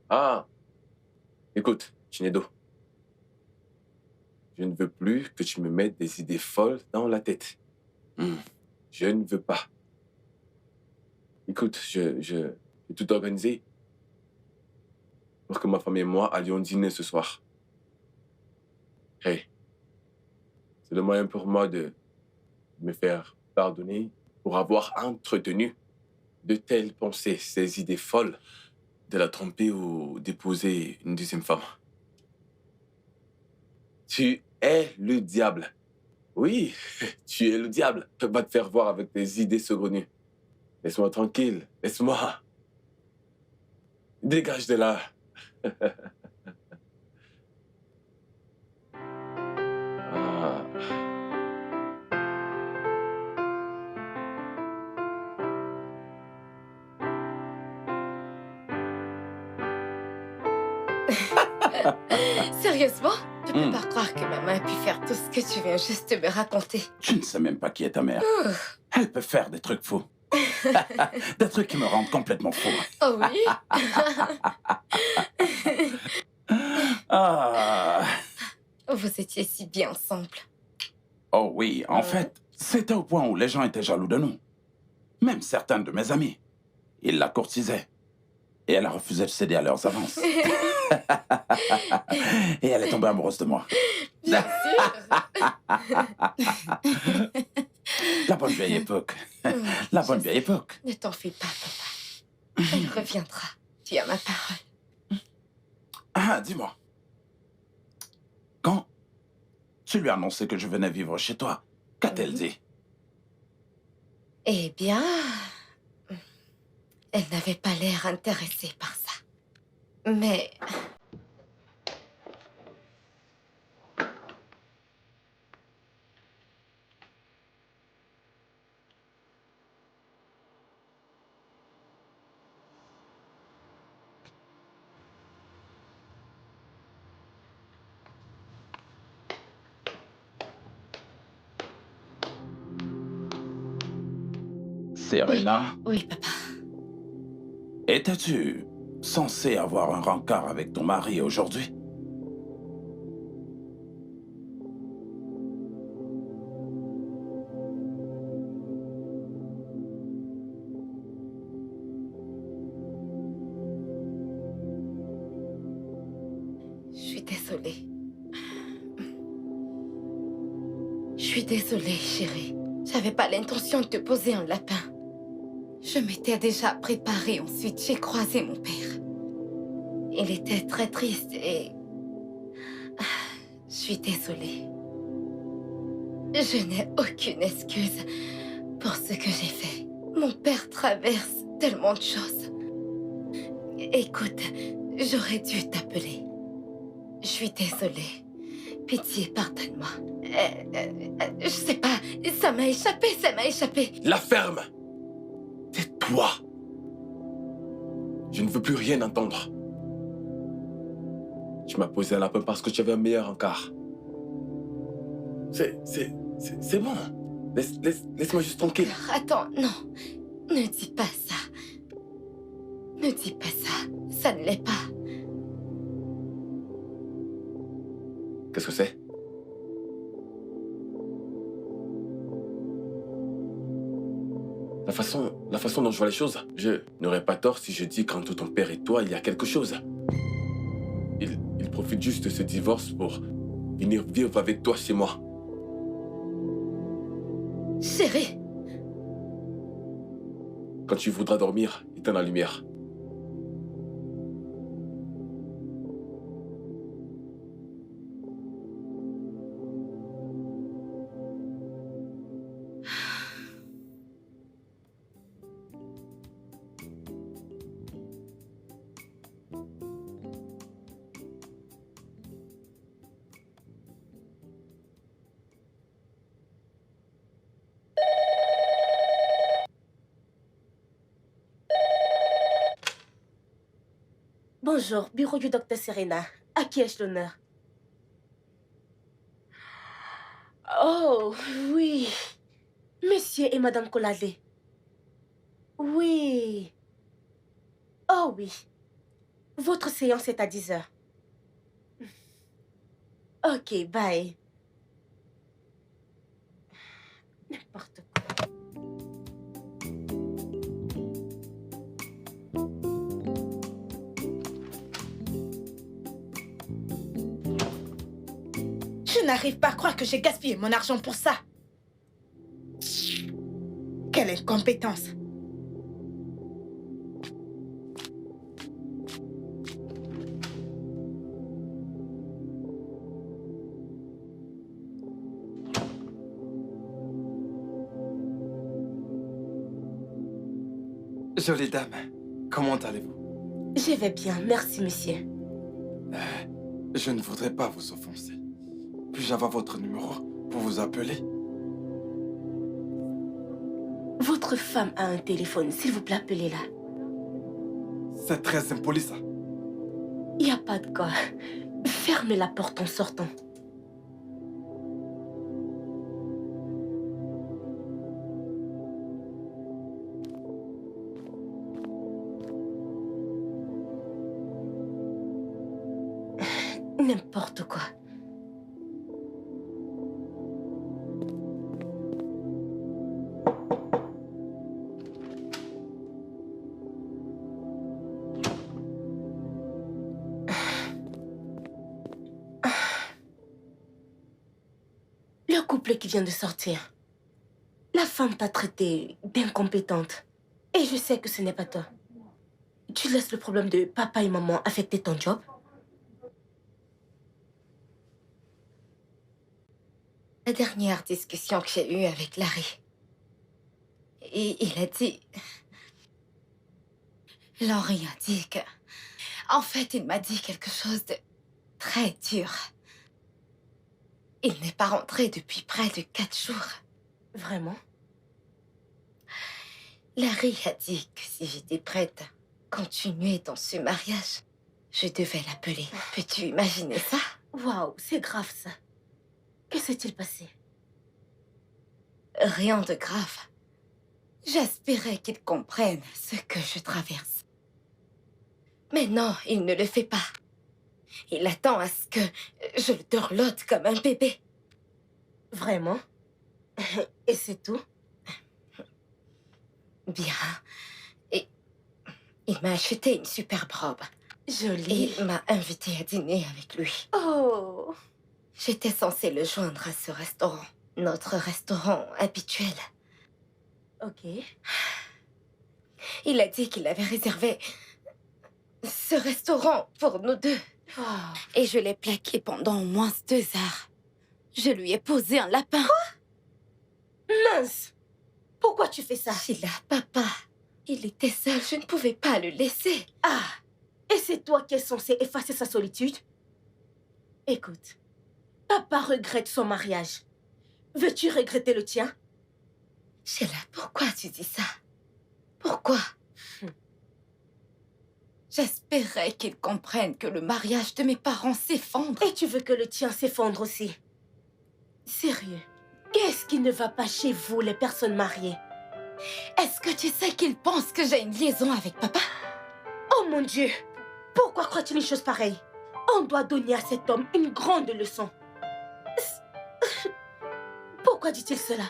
Ah, écoute, Chinedo. Je ne veux plus que tu me mettes des idées folles dans la tête. Je ne veux pas. Écoute, j'ai tout organisé pour que ma famille et moi allions dîner ce soir. Hey, c'est le moyen pour moi de me faire pardonner pour avoir entretenu de telles pensées, ces idées folles de la tromper ou d'épouser une deuxième femme. Tu es le diable. Oui, tu es le diable. Va te faire voir avec tes idées saugrenues. Laisse-moi tranquille. Laisse-moi. Dégage de là. Ah. Sérieusement? Je peux pas croire que maman a pu faire tout ce que tu viens juste de me raconter. Tu ne sais même pas qui est ta mère. Elle peut faire des trucs fous. Des trucs qui me rendent complètement fou. Oh oui? Ah. Vous étiez si bien ensemble. Oh oui, en fait, c'était au point où les gens étaient jaloux de nous. Même certains de mes amis. Ils la courtisaient. Et elle a refusé de céder à leurs avances. Et elle est tombée amoureuse de moi. Bien sûr. La bonne vieille époque. La bonne vieille époque. Ne t'en fais pas, papa. Elle reviendra. Tu as ma parole. Ah, dis-moi. Quand tu lui as annoncé que je venais vivre chez toi, qu'a-t-elle dit? Eh bien, elle n'avait pas l'air intéressée par ça. Mais Serena, oui, papa. étais-tu censée avoir un rencard avec ton mari aujourd'hui? Je suis désolée. Je suis désolée, chérie. J'avais pas l'intention de te poser un lapin. Je m'étais déjà préparée. Ensuite, j'ai croisé mon père. Il était très triste et... Je suis désolée. Je n'ai aucune excuse pour ce que j'ai fait. Mon père traverse tellement de choses. Écoute, j'aurais dû t'appeler. Je suis désolée. Pitié, pardonne-moi. Je sais pas, ça m'a échappé. La ferme! Tais-toi! Je ne veux plus rien entendre. Tu m'as posé un lapin parce que tu avais un meilleur encart. C'est bon. Laisse-moi juste tranquille. Attends, non. Ne dis pas ça. Ne dis pas ça. Ça ne l'est pas. Qu'est-ce que c'est? La façon dont je vois les choses, je n'aurais pas tort si je dis qu'entre ton père et toi, il y a quelque chose. Il profite juste de ce divorce pour venir vivre avec toi chez moi. Chérie, Quand tu voudras dormir, éteins la lumière. Bonjour, bureau du docteur Serena. À qui ai-je l'honneur? Oh, oui. Monsieur et Madame Colade. Oui. Oh, oui. Votre séance est à 10 heures. Ok, bye. N'importe quoi. Je n'arrive pas à croire que j'ai gaspillé mon argent pour ça. Quelle incompétence. Jolie dame, comment allez-vous? Je vais bien, merci, monsieur. Je ne voudrais pas vous offenser. Puis-je avoir votre numéro pour vous appeler? Votre femme a un téléphone, s'il vous plaît, appelez-la. C'est très impoli, ça. Il n'y a pas de quoi. Fermez la porte en sortant. N'importe quoi. Le couple qui vient de sortir. La femme t'a traité d'incompétente. Et je sais que ce n'est pas toi. Tu laisses le problème de papa et maman affecter ton job? la dernière discussion que j'ai eue avec Larry, il a dit... Laurie a dit que... En fait, il m'a dit quelque chose de très dur. Il n'est pas rentré depuis près de 4 jours. Vraiment? Larry a dit que si j'étais prête à continuer dans ce mariage, je devais l'appeler. Peux-tu imaginer ça? Waouh, c'est grave ça. Que s'est-il passé? Rien de grave. J'espérais qu'il comprenne ce que je traverse. Mais non, il ne le fait pas. Il attend à ce que je le dorlote comme un bébé. Vraiment? Et c'est tout? Bien. Et il m'a acheté une superbe robe. Jolie. Et m'a invitée à dîner avec lui. Oh! J'étais censée le joindre à ce restaurant. Notre restaurant habituel. Ok. Il a dit qu'il avait réservé ce restaurant pour nous deux. Oh. Et je l'ai plaqué pendant au moins 2 heures. Je lui ai posé un lapin. Mince! Pourquoi tu fais ça? Sheila, papa, il était seul, je ne pouvais pas le laisser. Ah! Et c'est toi qui es censé effacer sa solitude? Écoute, papa regrette son mariage. Veux-tu regretter le tien? Sheila, pourquoi tu dis ça? Pourquoi? J'espérais qu'il comprenne que le mariage de mes parents s'effondre. Et tu veux que le tien s'effondre aussi? Sérieux? Qu'est-ce qui ne va pas chez vous, les personnes mariées? Est-ce que tu sais qu'il pense que j'ai une liaison avec papa? Oh mon Dieu! Pourquoi crois-tu une chose pareille? On doit donner à cet homme une grande leçon. Pourquoi dit-il cela?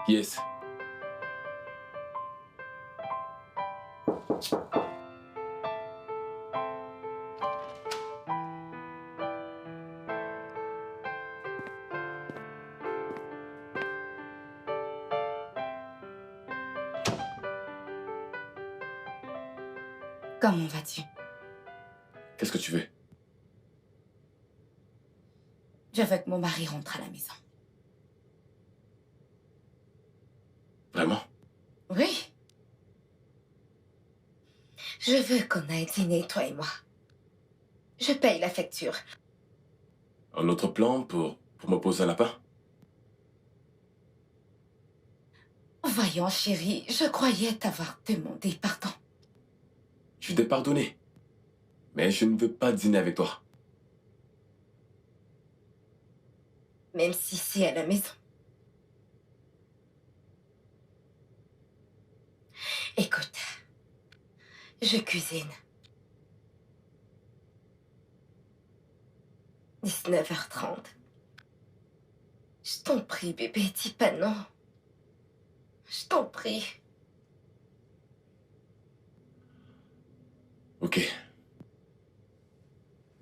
Yes. Comment vas-tu? Qu'est-ce que tu veux? Je veux que mon mari rentre à la maison. Vraiment? Oui. Je veux qu'on aille dîner, toi et moi. Je paye la facture. Un autre plan pour me poser un lapin? Voyons, chérie, je croyais t'avoir demandé pardon. Je t'ai pardonné. Mais je ne veux pas dîner avec toi. Même si c'est à la maison. Écoute, je cuisine. 19h30. Je t'en prie, bébé, dis pas non. Je t'en prie. Ok.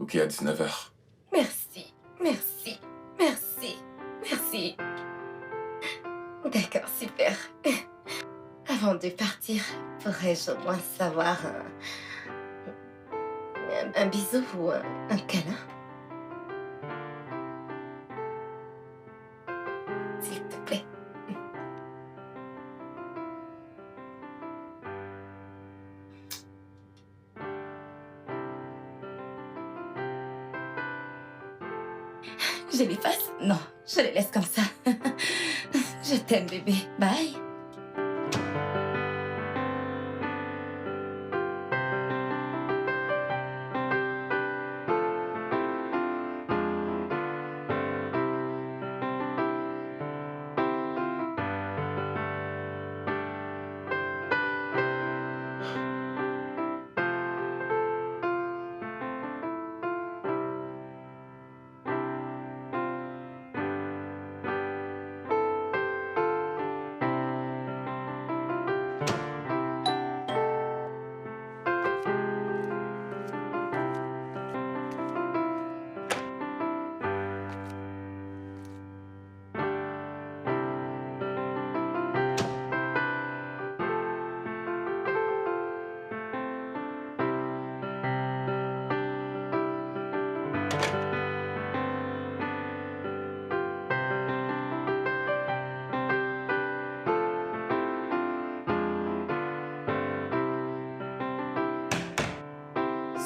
Ok, à 19h. Merci, merci, merci, merci. D'accord, super. Avant de partir, pourrais-je au moins savoir un bisou ou un câlin? S'il te plaît. Je les passe? Non, je les laisse comme ça. Je t'aime, bébé. Bye.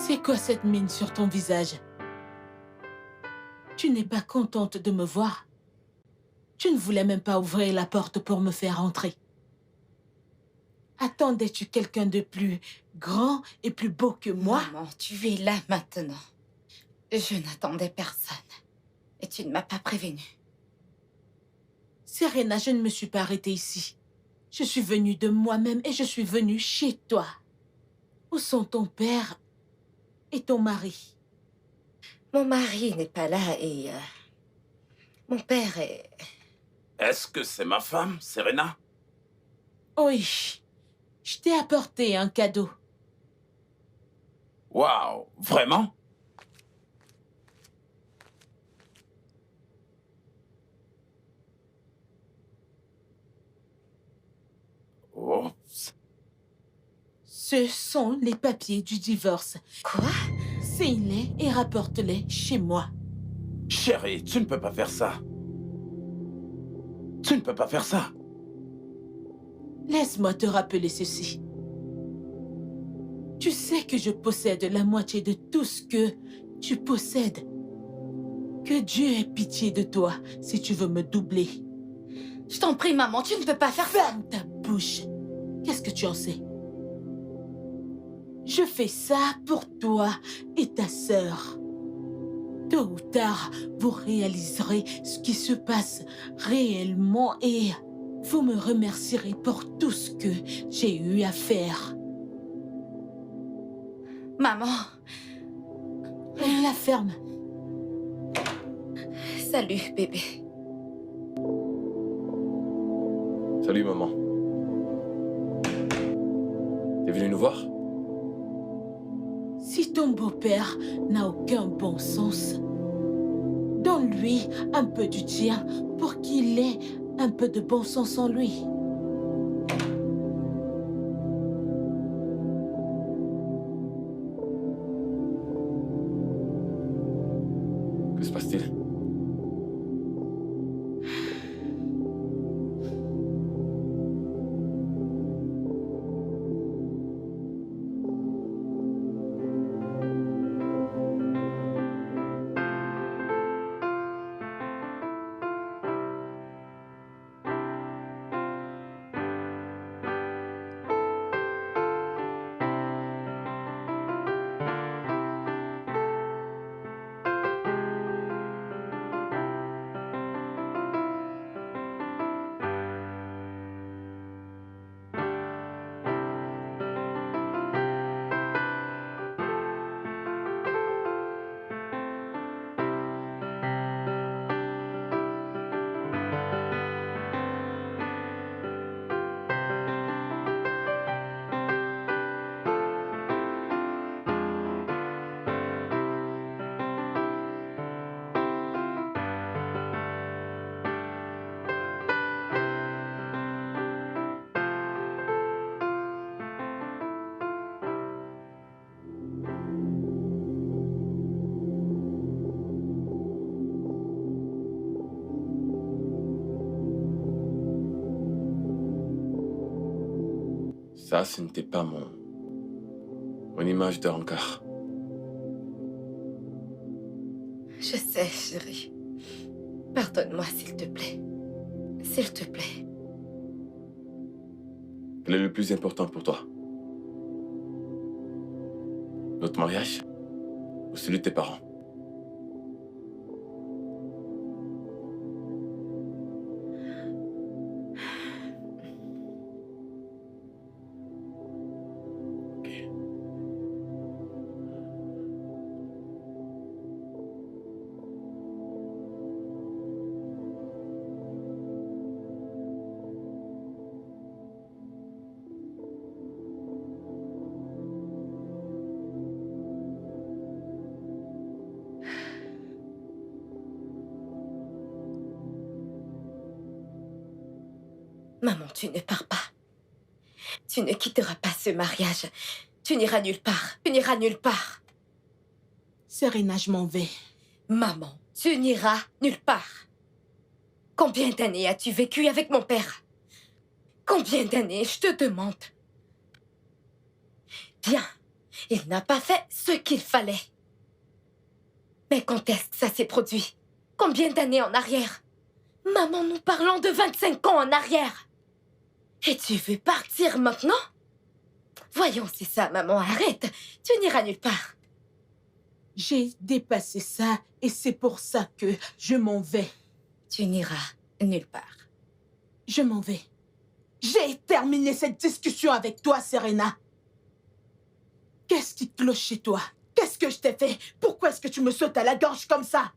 C'est quoi cette mine sur ton visage? Tu n'es pas contente de me voir? Tu ne voulais même pas ouvrir la porte pour me faire entrer. Attendais-tu quelqu'un de plus grand et plus beau que moi? Maman, tu es là maintenant. Je n'attendais personne. Et tu ne m'as pas prévenue. Serena, je ne me suis pas arrêtée ici. Je suis venue de moi-même et je suis venue chez toi. Où sont ton père et ton mari? Mon mari n'est pas là et... mon père est... Est-ce que c'est ma femme, Serena? Oui, je t'ai apporté un cadeau. Waouh, vraiment? Oups. Ce sont les papiers du divorce. Quoi? Signe-les et rapporte-les chez moi. Chérie, tu ne peux pas faire ça. Tu ne peux pas faire ça. Laisse-moi te rappeler ceci. Tu sais que je possède la moitié de tout ce que tu possèdes. Que Dieu ait pitié de toi si tu veux me doubler. Je t'en prie, maman, tu ne peux pas faire ça. Ferme ta bouche. Qu'est-ce que tu en sais? Je fais ça pour toi et ta sœur. Tôt ou tard, vous réaliserez ce qui se passe réellement et vous me remercierez pour tout ce que j'ai eu à faire. Maman, La ferme. salut, bébé. Salut, maman. T'es venu nous voir? Si ton beau-père n'a aucun bon sens, donne-lui un peu du tien pour qu'il ait un peu de bon sens en lui. Que se passe-t-il? Ça, ce n'était pas mon image de Ankar. Je sais, chérie. Pardonne-moi, s'il te plaît. S'il te plaît. Quel est le plus important pour toi? Notre mariage ou celui de tes parents? Ok. Maman, tu ne pars pas. Tu ne quitteras pas ce mariage. Tu n'iras nulle part. Tu n'iras nulle part. Serena, je m'en vais. Maman, tu n'iras nulle part. Combien d'années as-tu vécu avec mon père? Combien d'années, je te demande? Bien, il n'a pas fait ce qu'il fallait. Mais quand est-ce que ça s'est produit? Combien d'années en arrière? Maman, nous parlons de 25 ans en arrière. Et tu veux partir maintenant? Voyons, c'est ça, maman, arrête. Tu n'iras nulle part. J'ai dépassé ça et c'est pour ça que je m'en vais. Tu n'iras nulle part. Je m'en vais. J'ai terminé cette discussion avec toi, Serena. Qu'est-ce qui cloche chez toi? Qu'est-ce que je t'ai fait? Pourquoi est-ce que tu me sautes à la gorge comme ça?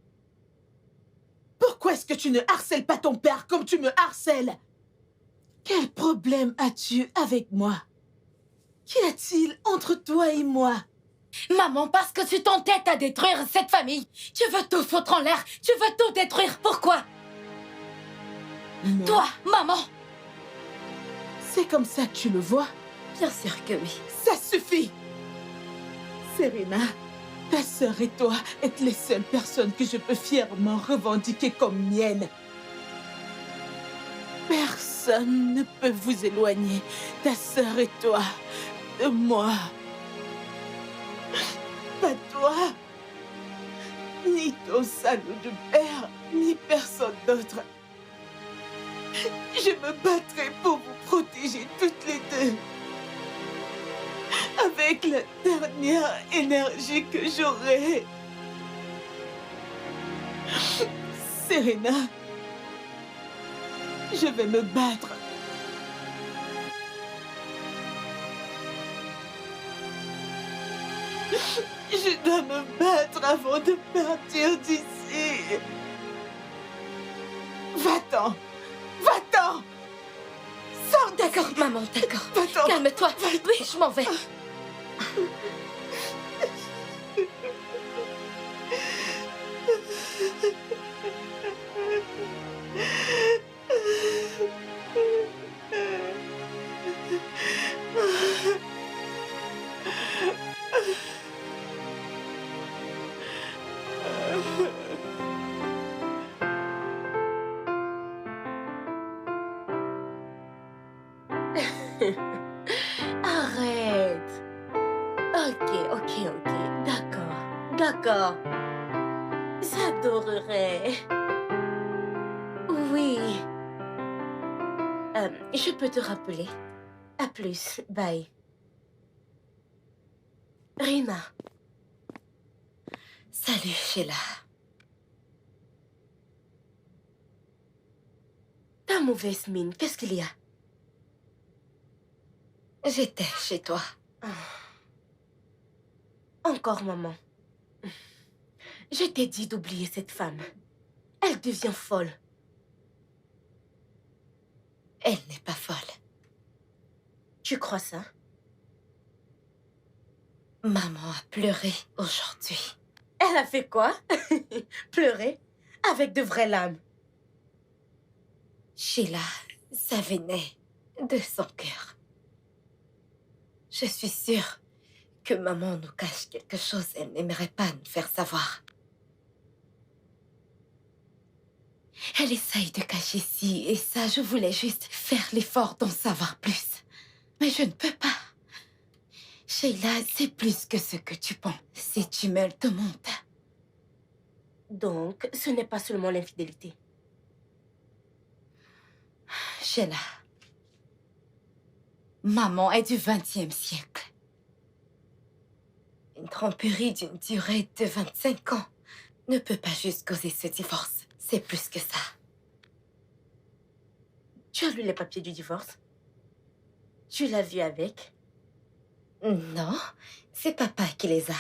Pourquoi est-ce que tu ne harcèles pas ton père comme tu me harcèles? Quel problème as-tu avec moi? Qu'y a-t-il entre toi et moi? Maman, parce que tu t'entêtes à détruire cette famille. Tu veux tout foutre en l'air. Tu veux tout détruire. Pourquoi? Moi? Toi, maman. C'est comme ça que tu le vois? Bien sûr que oui. Ça suffit! Serena, ta sœur et toi êtes les seules personnes que je peux fièrement revendiquer comme miennes. Personne ne peut vous éloigner, ta sœur et toi, de moi. Pas toi. Ni ton salaud de père, ni personne d'autre. Je me battrai pour vous protéger toutes les deux. Avec la dernière énergie que j'aurai. Serena, je vais me battre. Je dois me battre avant de partir d'ici. Va-t'en. Va-t'en. Sors d'ici. D'accord, maman, d'accord. Va-t'en. Calme-toi. Oui, je m'en vais. Arrête. Ok. D'accord. J'adorerais. Oui. Je peux te rappeler. À plus. Bye. Rina. Salut, Sheila. Ta mauvaise mine, qu'est-ce qu'il y a? J'étais chez toi. Encore, maman. Je t'ai dit d'oublier cette femme. Elle devient folle. Elle n'est pas folle. Tu crois ça? Maman a pleuré aujourd'hui. Elle a fait quoi? Pleurer? Avec de vraies larmes. Sheila, ça venait de son cœur. Je suis sûre que maman nous cache quelque chose. Elle n'aimerait pas nous faire savoir. Elle essaye de cacher ci et ça. Je voulais juste faire l'effort d'en savoir plus. Mais je ne peux pas. Sheila, c'est plus que ce que tu penses. Cette humeur te monte. Donc, ce n'est pas seulement l'infidélité. Sheila, maman est du XXe siècle. Une tromperie d'une durée de 25 ans ne peut pas juste causer ce divorce. C'est plus que ça. Tu as lu les papiers du divorce? Tu l'as vu avec? Non, c'est papa qui les a.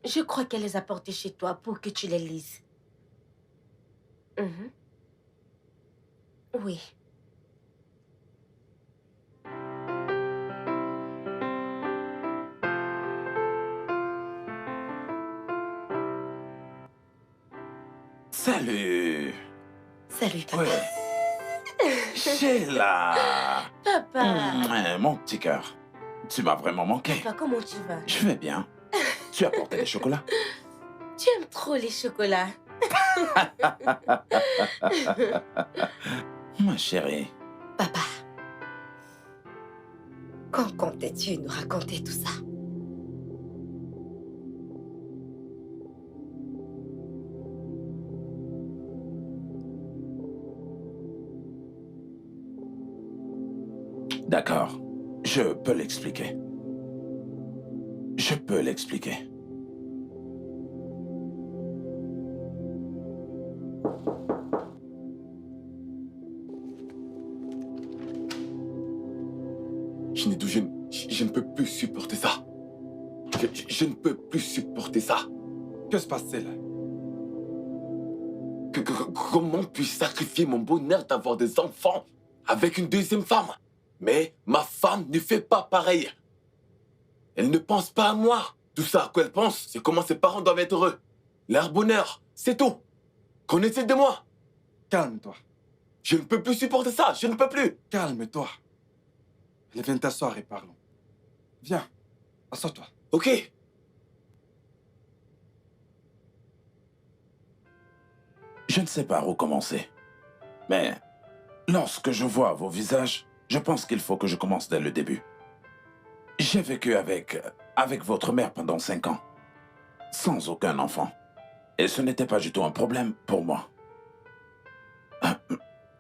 Je crois qu'elle les a portés chez toi pour que tu les lises. Mhm. Oui. Salut. Salut, papa. Ouais. Sheila. Papa. Mon petit cœur. Tu m'as vraiment manqué. Papa, comment tu vas? Je vais bien. Tu as porté les chocolats? Tu aimes trop les chocolats. Ma chérie. Papa, quand comptais-tu nous raconter tout ça? D'accord. Je peux l'expliquer. Je peux l'expliquer. Je ne peux plus supporter ça. Je ne peux plus supporter ça. Que se passe-t-il? Comment puis-je sacrifier mon bonheur d'avoir des enfants avec une deuxième femme? Mais ma femme ne fait pas pareil. Elle ne pense pas à moi. Tout ça à quoi elle pense, c'est comment ses parents doivent être heureux. Leur bonheur, c'est tout. Qu'en est-il de moi? Calme-toi. Je ne peux plus supporter ça, je ne peux plus. Calme-toi. Allez, viens t'asseoir et parlons. Viens, assois-toi. Ok. Je ne sais pas où commencer. Mais lorsque je vois vos visages, je pense qu'il faut que je commence dès le début. J'ai vécu avec votre mère pendant 5 ans. sans aucun enfant. Et ce n'était pas du tout un problème pour moi.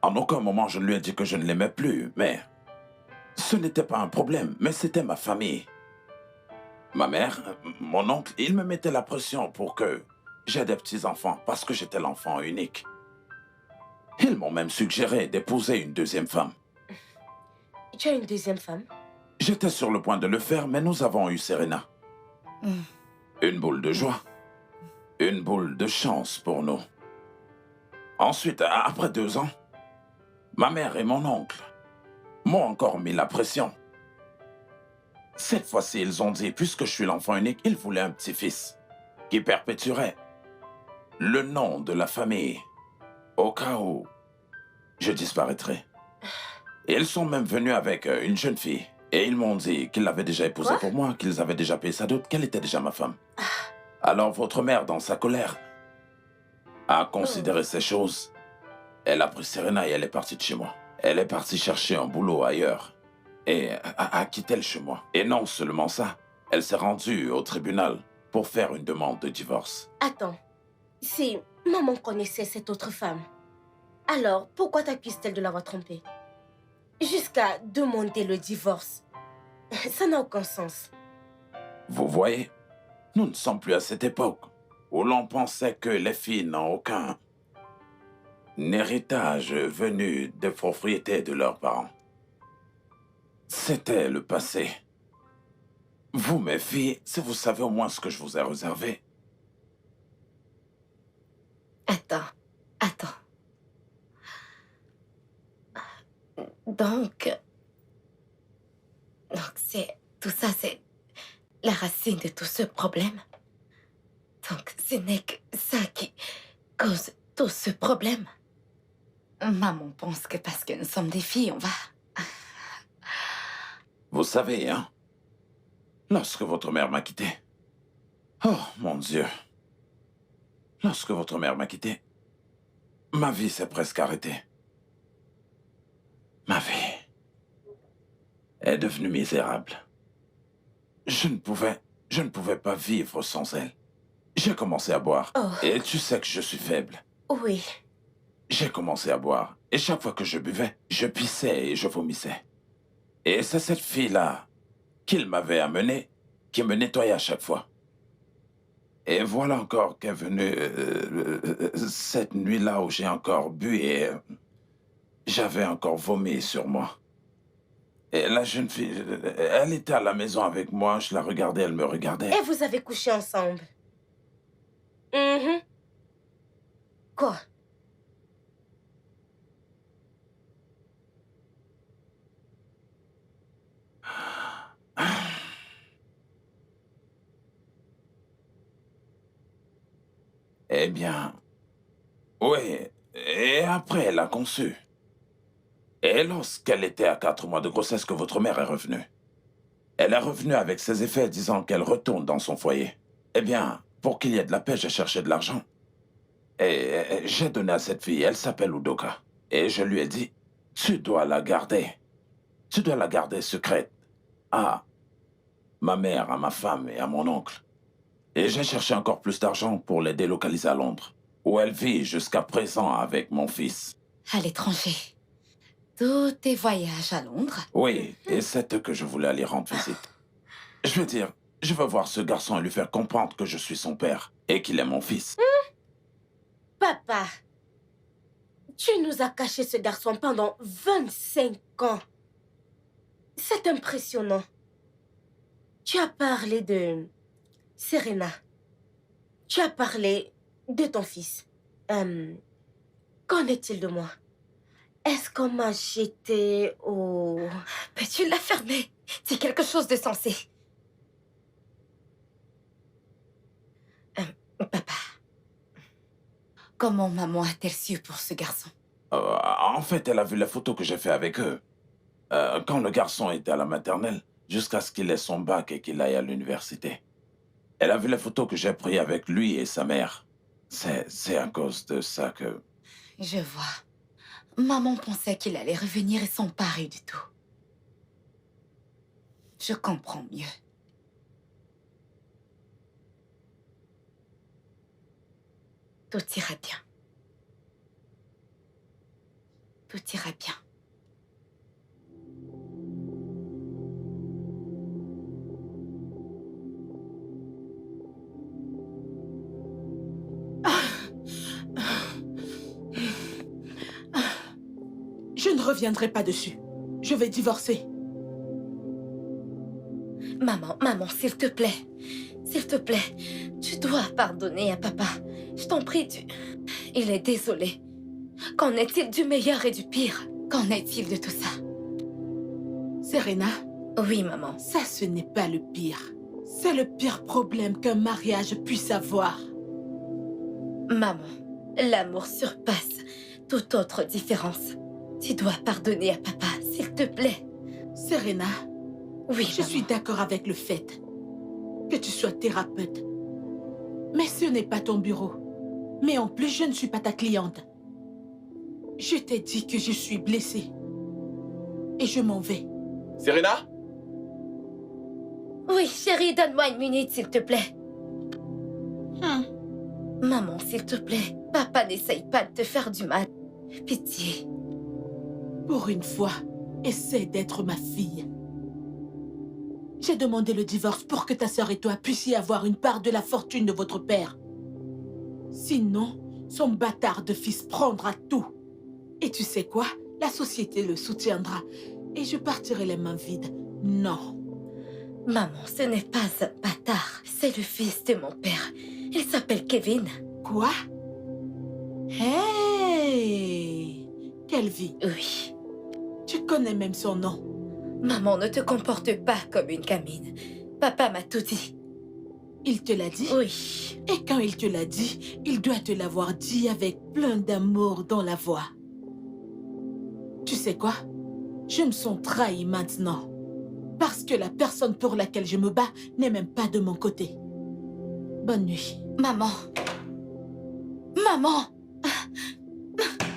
En aucun moment, je ne lui ai dit que je ne l'aimais plus, mais ce n'était pas un problème, mais c'était ma famille. Ma mère, mon oncle, ils me mettaient la pression pour que j'ai des petits-enfants parce que j'étais l'enfant unique. Ils m'ont même suggéré d'épouser une deuxième femme. Tu as une deuxième femme? J'étais sur le point de le faire, mais nous avons eu Serena. Une boule de joie. Une boule de chance pour nous. Ensuite, après 2 ans, ma mère et mon oncle m'ont encore mis la pression. Cette fois-ci, ils ont dit, puisque je suis l'enfant unique, ils voulaient un petit-fils qui perpétuerait le nom de la famille au cas où je disparaîtrais. Et ils sont même venus avec une jeune fille. Et ils m'ont dit qu'ils l'avaient déjà épousée pour moi, qu'ils avaient déjà payé sa dot, qu'elle était déjà ma femme. Alors votre mère, dans sa colère, a considéré ces choses. Elle a pris Serena et elle est partie de chez moi. Elle est partie chercher un boulot ailleurs et a quitté le chez moi. Et non seulement ça, elle s'est rendue au tribunal pour faire une demande de divorce. Attends, si maman connaissait cette autre femme, alors pourquoi t'accuse-t-elle de l'avoir trompée? Jusqu'à demander le divorce. Ça n'a aucun sens. Vous voyez, nous ne sommes plus à cette époque où l'on pensait que les filles n'ont aucun héritage venu des propriétés de leurs parents. C'était le passé. Vous, mes filles, si vous savez au moins ce que je vous ai réservé. Attends. Donc tout ça, c'est la racine de tout ce problème. Donc, ce n'est que ça qui cause tout ce problème. Maman pense que parce que nous sommes des filles, on va... Vous savez, hein, lorsque votre mère m'a quitté... Oh, mon Dieu. Lorsque votre mère m'a quitté, ma vie s'est presque arrêtée. Ma vie est devenue misérable. Je ne pouvais pas vivre sans elle. J'ai commencé à boire. Oh. Et tu sais que je suis faible. Oui. J'ai commencé à boire. Et chaque fois que je buvais, je pissais et je vomissais. Et c'est cette fille-là qu'il m'avait amenée qui me nettoyait à chaque fois. Et voilà encore qu'est venue cette nuit-là où j'ai encore bu et j'avais encore vomi sur moi. Et la jeune fille, elle était à la maison avec moi, je la regardais, elle me regardait. Et vous avez couché ensemble? Quoi? Eh bien, oui, et après elle a conçu. Et lorsqu'elle était à 4 mois de grossesse que votre mère est revenue. Elle est revenue avec ses effets disant qu'elle retourne dans son foyer. Eh bien, pour qu'il y ait de la paix, j'ai cherché de l'argent. Et j'ai donné à cette fille, elle s'appelle Udoka. Et je lui ai dit, tu dois la garder. Tu dois la garder secrète à ma mère, à ma femme et à mon oncle. Et j'ai cherché encore plus d'argent pour les délocaliser à Londres, où elle vit jusqu'à présent avec mon fils. À l'étranger. Tous tes voyages à Londres? Oui, et c'est eux que je voulais aller rendre visite. Je veux dire, je veux voir ce garçon et lui faire comprendre que je suis son père et qu'il est mon fils. Papa, tu nous as caché ce garçon pendant 25 ans. C'est impressionnant. Tu as parlé de Serena. Tu as parlé de ton fils. Qu'en est-il de moi? Est-ce qu'on m'a jeté au... Peux-tu la fermer? C'est quelque chose de sensé. Papa, comment maman a-t-elle su pour ce garçon? En fait, elle a vu la photo que j'ai fait avec eux. Quand le garçon était à la maternelle, jusqu'à ce qu'il ait son bac et qu'il aille à l'université. Elle a vu les photos que j'ai prises avec lui et sa mère. C'est à cause de ça que... Je vois. Maman pensait qu'il allait revenir et sont pareils du tout. Je comprends mieux. Tout ira bien. Tout ira bien. Je ne reviendrai pas dessus. Je vais divorcer. Maman, s'il te plaît. S'il te plaît, tu dois pardonner à papa. Je t'en prie, Il est désolé. Qu'en est-il du meilleur et du pire? Qu'en est-il de tout ça? Serena, Oui, maman. ça ce n'est pas le pire. C'est le pire problème qu'un mariage puisse avoir. Maman, l'amour surpasse toute autre différence. Tu dois pardonner à papa, s'il te plaît. Serena, Oui, je suis d'accord avec le fait que tu sois thérapeute. Mais ce n'est pas ton bureau. Mais en plus, je ne suis pas ta cliente. Je t'ai dit que je suis blessée. Et je m'en vais. Serena? Oui, chérie, donne-moi une minute, s'il te plaît. Maman, s'il te plaît, papa n'essaye pas de te faire du mal. Pitié. Pour une fois, essaie d'être ma fille. J'ai demandé le divorce pour que ta sœur et toi puissiez avoir une part de la fortune de votre père. Sinon, son bâtard de fils prendra tout. Et tu sais quoi? La société le soutiendra. Et je partirai les mains vides. Non. Maman, ce n'est pas un bâtard. C'est le fils de mon père. Il s'appelle Kevin. Quoi? Hey! Quelle vie! Oui. Tu connais même son nom. Maman, ne te comporte pas comme une gamine. Papa m'a tout dit. Il te l'a dit? Oui. Et quand il te l'a dit, il doit te l'avoir dit avec plein d'amour dans la voix. Tu sais quoi? Je me sens trahie maintenant. Parce que la personne pour laquelle je me bats n'est même pas de mon côté. Bonne nuit. Maman. Maman.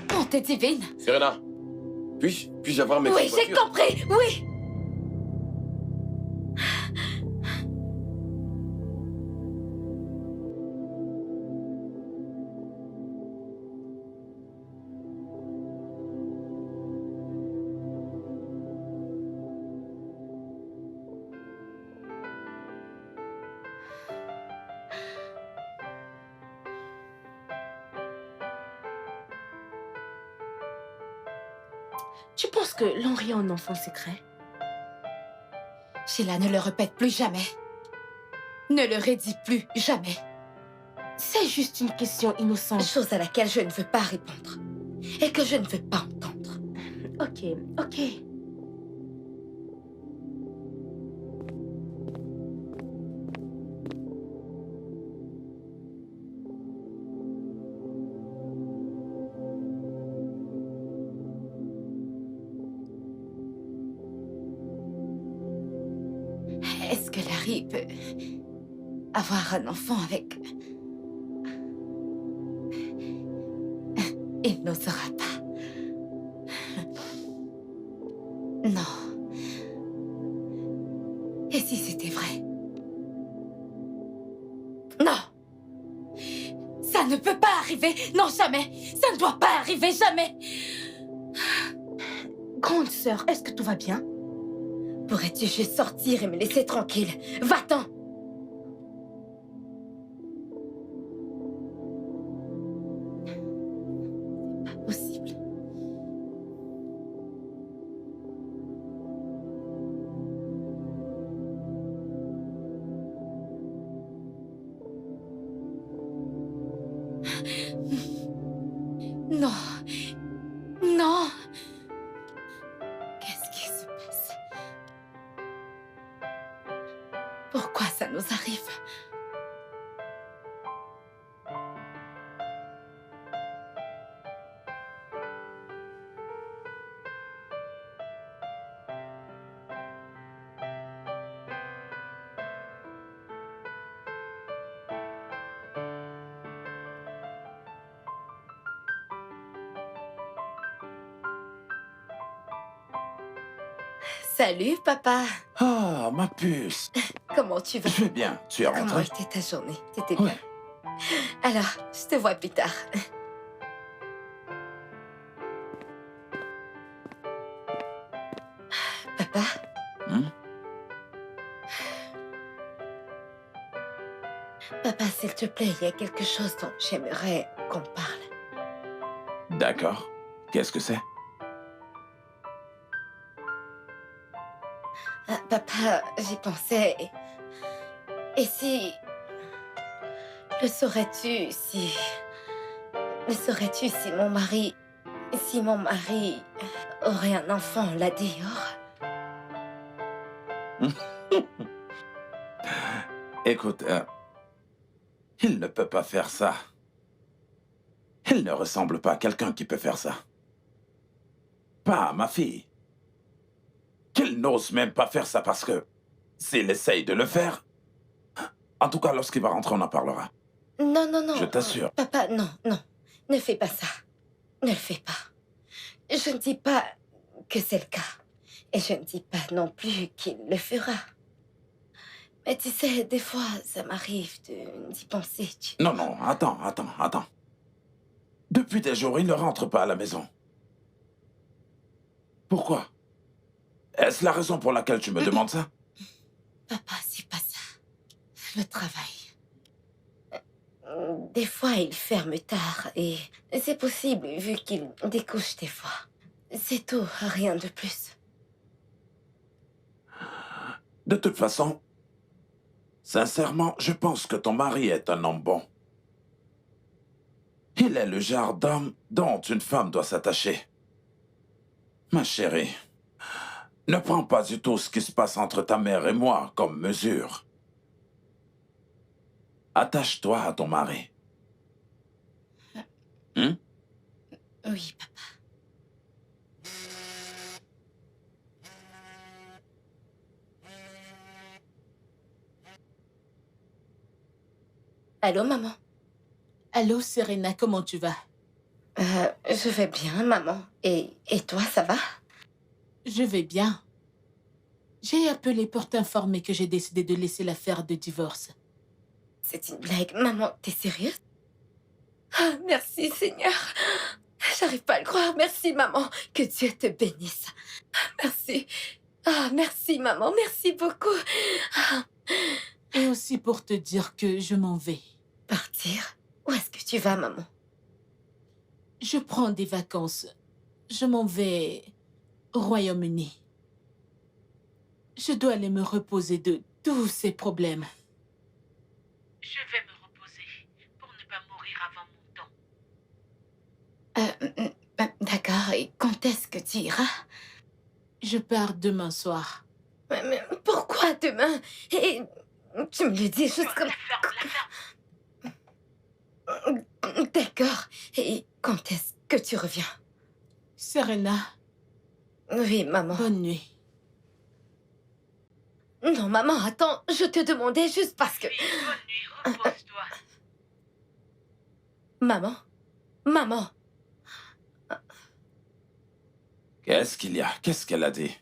Bonté divine. Serena, puis-je avoir mes Oui, clés de j'ai voiture? compris. Oui. Tu penses que Henri est un enfant secret? Sheila, ne le répète plus jamais. Ne le redis plus jamais. C'est juste une question innocente. Chose à laquelle je ne veux pas répondre. Et que je ne veux pas entendre. Ok, ok. Est-ce que Larry peut avoir un enfant avec... Il n'osera pas. Non. Et si c'était vrai? Non. Ça ne peut pas arriver. Non, jamais. Ça ne doit pas arriver, jamais. Grande sœur, est-ce que tout va bien? Pourrais-tu juste sortir et me laisser tranquille? Va-t'en! C'est pas possible. Non. Non. Qu'est-ce qui se passe? Pourquoi ça nous arrive? Salut, papa. Ah, ma puce. Comment tu vas? Je vais bien. Tu es Comment rentrée? était ta journée? C'était Ouais. bien? Alors, je te vois plus tard. Papa, Hmm? papa, s'il te plaît, il y a quelque chose dont j'aimerais qu'on parle. D'accord. Qu'est-ce que c'est? Ah, papa, j'y pensais. Et si... Le saurais-tu si... Le saurais-tu si mon mari... Si mon mari aurait un enfant là dehors? Écoute, il ne peut pas faire ça. Il ne ressemble pas à quelqu'un qui peut faire ça. Pas à ma fille. Qu'il n'ose même pas faire ça parce que s'il essaye de le faire, en tout cas lorsqu'il va rentrer, on en parlera. Non, non, non. Je t'assure. Papa, non, non. Ne fais pas ça. Ne le fais pas. Je ne dis pas que c'est le cas. Et je ne dis pas non plus qu'il le fera. Mais tu sais, des fois, ça m'arrive d'y penser. Non, non, attends. Depuis des jours, il ne rentre pas à la maison. Pourquoi? Est-ce la raison pour laquelle tu me demandes ça? Papa, c'est pas ça. Le travail. Des fois, il ferme tard et c'est possible vu qu'il découche des fois. C'est tout, rien de plus. De toute façon, sincèrement, je pense que ton mari est un homme bon. Il est le genre d'homme dont une femme doit s'attacher. Ma chérie, ne prends pas du tout ce qui se passe entre ta mère et moi comme mesure. Attache-toi à ton mari. Hein? Oui, papa. Allô, maman? Allô, Serena, comment tu vas? Je vais bien, maman. Et toi, ça va? Je vais bien. J'ai appelé pour t'informer que j'ai décidé de laisser l'affaire de divorce. C'est une blague. Maman, t'es sérieuse? Ah, merci, Seigneur. J'arrive pas à le croire. Merci, maman. Que Dieu te bénisse. Merci. Ah, merci, maman. Merci beaucoup. Ah, Et aussi pour te dire que je m'en vais. partir? Où est-ce que tu vas, maman? Je prends des vacances. Je m'en vais au Royaume-Uni. Je dois aller me reposer de tous ces problèmes. Je vais me reposer pour ne pas mourir avant mon temps. D'accord. Et quand est-ce que tu iras? Je pars demain soir. Mais pourquoi demain? Et tu me le dis juste comme... D'accord. Et quand est-ce que tu reviens? Serena, Oui, maman. bonne nuit. Non, maman, attends. Je te demandais juste parce que... Bonne nuit, repose-toi. Maman? Maman? Qu'est-ce qu'il y a? Qu'est-ce qu'elle a dit?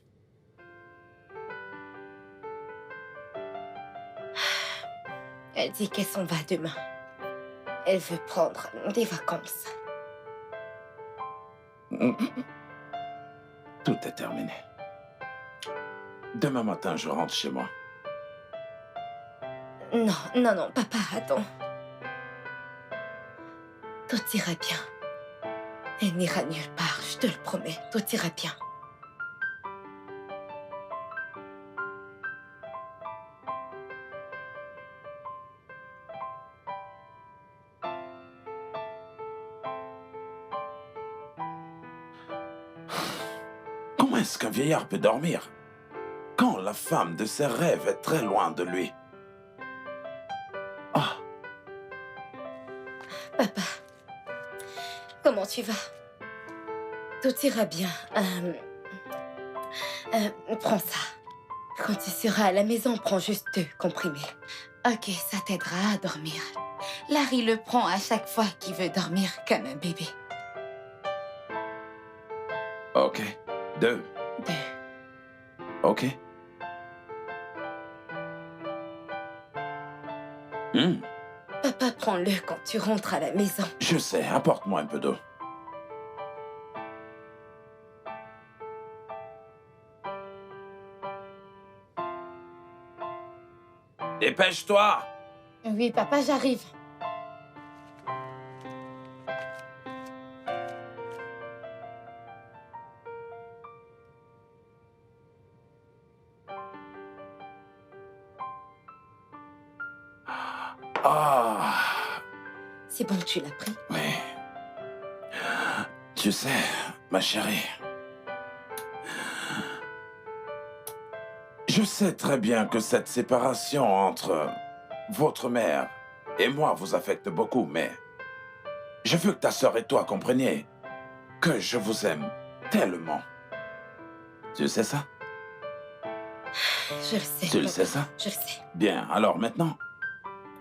Elle dit qu'elle s'en va demain. Elle veut prendre des vacances. Tout est terminé. Demain matin, je rentre chez moi. Non, non, non, papa, attends. Tout ira bien. Elle n'ira nulle part, je te le promets. Tout ira bien. Comment est-ce qu'un vieillard peut dormir quand la femme de ses rêves est très loin de lui? Ah, Papa, comment tu vas? Tout ira bien. Prends ça. Quand tu seras à la maison, prends juste 2 comprimés. Ok, ça t'aidera à dormir. Larry le prend à chaque fois qu'il veut dormir comme un bébé. ok. 2. 2. Ok. Papa, Papa, prends-le quand tu rentres à la maison. Je sais, apporte-moi un peu d'eau. Dépêche-toi! Oui, papa, j'arrive. Ah, C'est bon, tu l'as pris. oui. Tu sais, ma chérie, je sais très bien que cette séparation entre votre mère et moi vous affecte beaucoup, mais je veux que ta sœur et toi compreniez que je vous aime tellement. Tu sais ça? Je le sais. Tu le papa. sais ça? Je le sais. Bien, alors maintenant,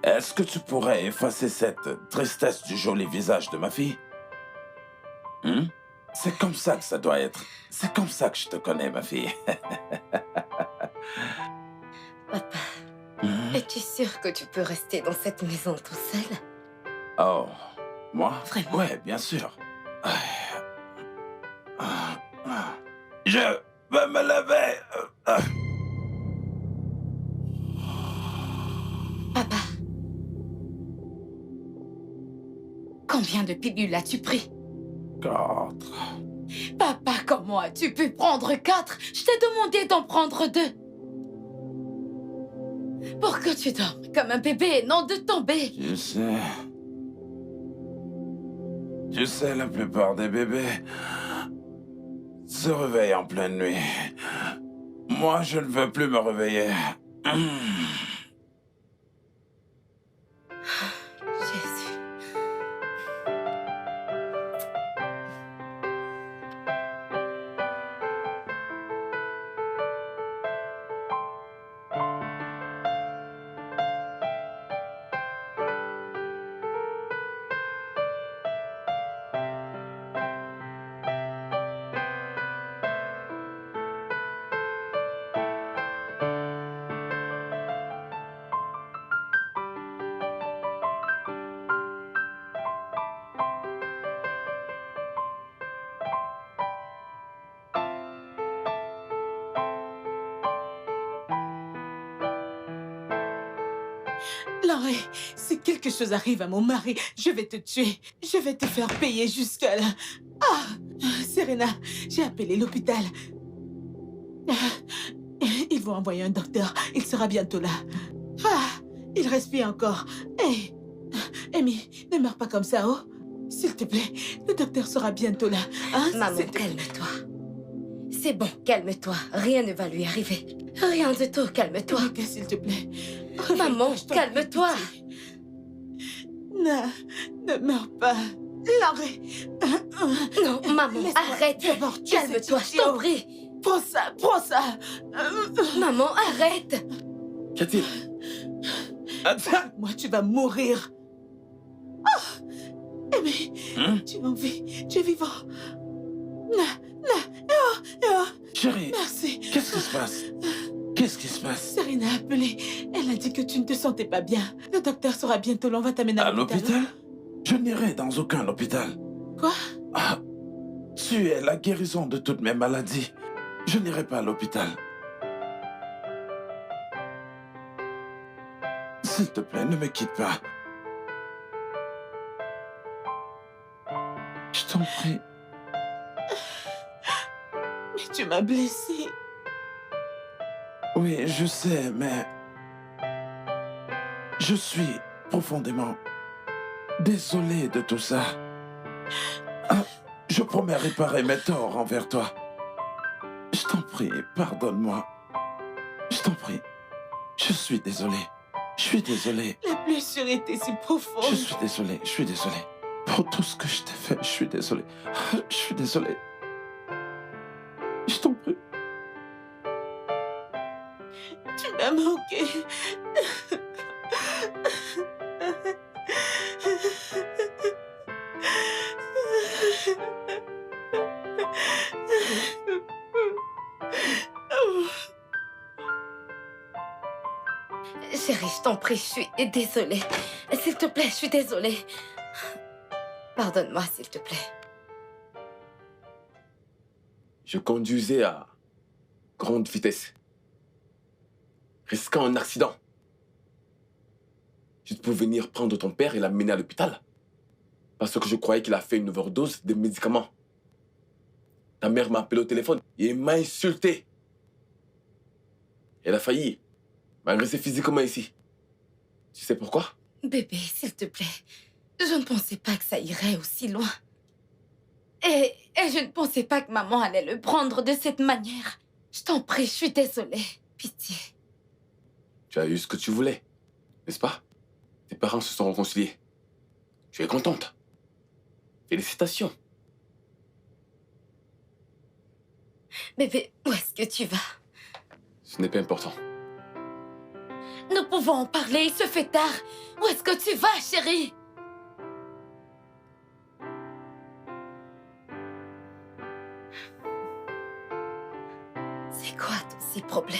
est-ce que tu pourrais effacer cette tristesse du joli visage de ma fille? C'est comme ça que ça doit être. C'est comme ça que je te connais, ma fille. Papa, Hmm? es-tu sûr que tu peux rester dans cette maison tout seul? Oh, moi? Vraiment? Ouais, bien sûr. Je vais me lever. Papa. Combien de pilules as-tu pris? 4. Papa, comment as-tu pu prendre 4? Je t'ai demandé d'en prendre 2. Pour que tu dormes comme un bébé et non de tomber. Tu sais, la plupart des bébés se réveillent en pleine nuit. Moi, je ne veux plus me réveiller. Jésus. Laurie, si quelque chose arrive à mon mari, je vais te tuer. Je vais te faire payer jusqu'à là. Ah, Serena, j'ai appelé l'hôpital. Ils vont envoyer un docteur. Il sera bientôt là. Ah, il respire encore. Hey, Amy, ne meurs pas comme ça, oh. S'il te plaît, le docteur sera bientôt là. Hein, Maman, s'il te plaît. calme-toi. C'est bon, calme-toi. Rien ne va lui arriver. Rien du tout, calme-toi. Rebecca, s'il te plaît. Maman, Rebecca, je t'en prie, calme-toi. pitié. Ne meurs pas. Laurie. Non, maman, Laisse-moi arrête. d'abord tuer Calme-toi, cet je t'en idiot. prie. Prends ça, prends ça. Maman, arrête. Qu'y-a-t-il? Attends. Moi, tu vas mourir. Ah, Amy, tu es en vie, tu es vivant. Chérie, Merci. qu'est-ce qui se passe? Qu'est-ce qui se passe? Serena a appelé. Elle a dit que tu ne te sentais pas bien. Le docteur sera bientôt là, on va t'amener À l'hôpital? Je n'irai dans aucun hôpital. Quoi? Ah, tu es la guérison de toutes mes maladies. Je n'irai pas à l'hôpital. S'il te plaît, ne me quitte pas. Je t'en prie. Mais tu m'as blessée. Oui, je sais, mais... Je suis profondément désolé de tout ça. Ah, je promets réparer mes torts envers toi. Je t'en prie, pardonne-moi. Je t'en prie. Je suis désolé. Je suis désolé. La blessure était si profonde. Je suis désolé. Je suis désolé. Pour tout ce que je t'ai fait, je suis désolé. Je suis désolé. Je t'en prie. Tu m'as manqué. Chérie, Je t'en prie, je suis désolée. S'il te plaît, je suis désolée. Pardonne-moi, s'il te plaît. Je conduisais à grande vitesse, risquant un accident. Juste pour venir prendre ton père et l'amener à l'hôpital. Parce que je croyais qu'il a fait une overdose de médicaments. Ta mère m'a appelé au téléphone et m'a insulté. Elle a failli m'agresser physiquement ici. Tu sais pourquoi? Bébé, s'il te plaît. Je ne pensais pas que ça irait aussi loin. Et je ne pensais pas que maman allait le prendre de cette manière. Je t'en prie, je suis désolée. Pitié. Tu as eu ce que tu voulais, n'est-ce pas? Tes parents se sont réconciliés. Tu es contente. Félicitations. Bébé, où est-ce que tu vas? Ce n'est pas important. Nous pouvons en parler, il se fait tard. Où est-ce que tu vas, chérie? C'est quoi tous ces problèmes?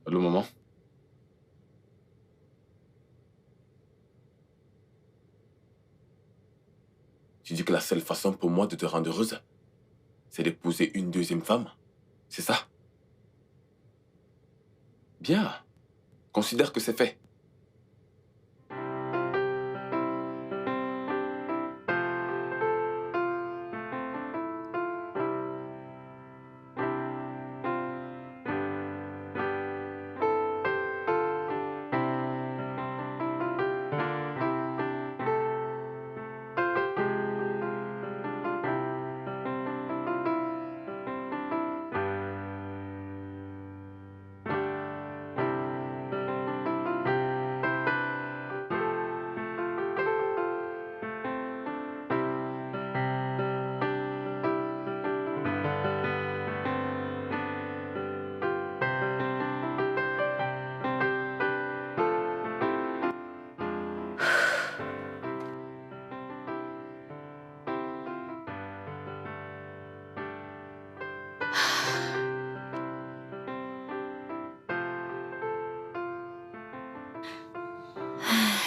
Allô, maman? Tu dis que la seule façon pour moi de te rendre heureuse, c'est d'épouser une deuxième femme? C'est ça? Bien. Considère que c'est fait.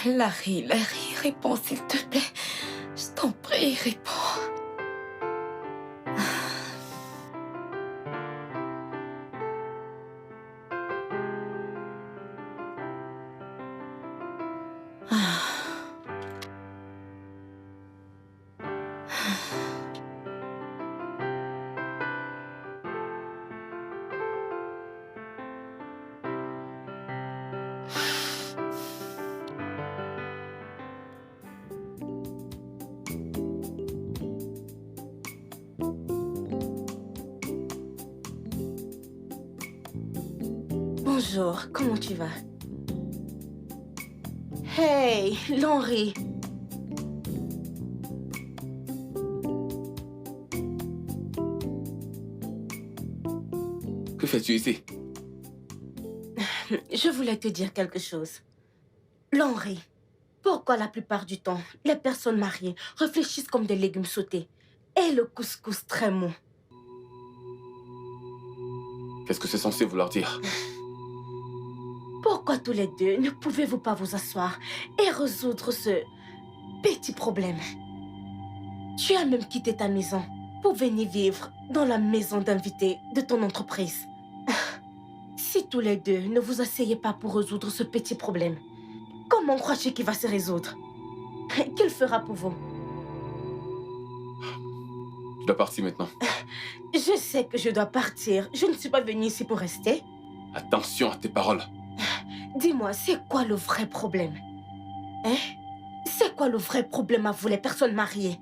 Larry, réponds s'il te plaît. Je t'en prie, réponds. Bonjour, comment tu vas? Hey, Henri. Que fais-tu ici? Je voulais te dire quelque chose. Henri, pourquoi la plupart du temps, les personnes mariées réfléchissent comme des légumes sautés et le couscous très mou? Qu'est-ce que c'est censé vouloir dire? Pourquoi tous les deux ne pouvez-vous pas vous asseoir et résoudre ce petit problème? Tu as même quitté ta maison pour venir vivre dans la maison d'invité de ton entreprise. Si tous les deux ne vous asseyez pas pour résoudre ce petit problème, comment crois-tu qu'il va se résoudre? Qu'il fera pour vous? Je dois partir maintenant. Je sais que je dois partir. Je ne suis pas venue ici pour rester. Attention à tes paroles. Dis-moi, c'est quoi le vrai problème? Hein? C'est quoi le vrai problème à vous, les personnes mariées?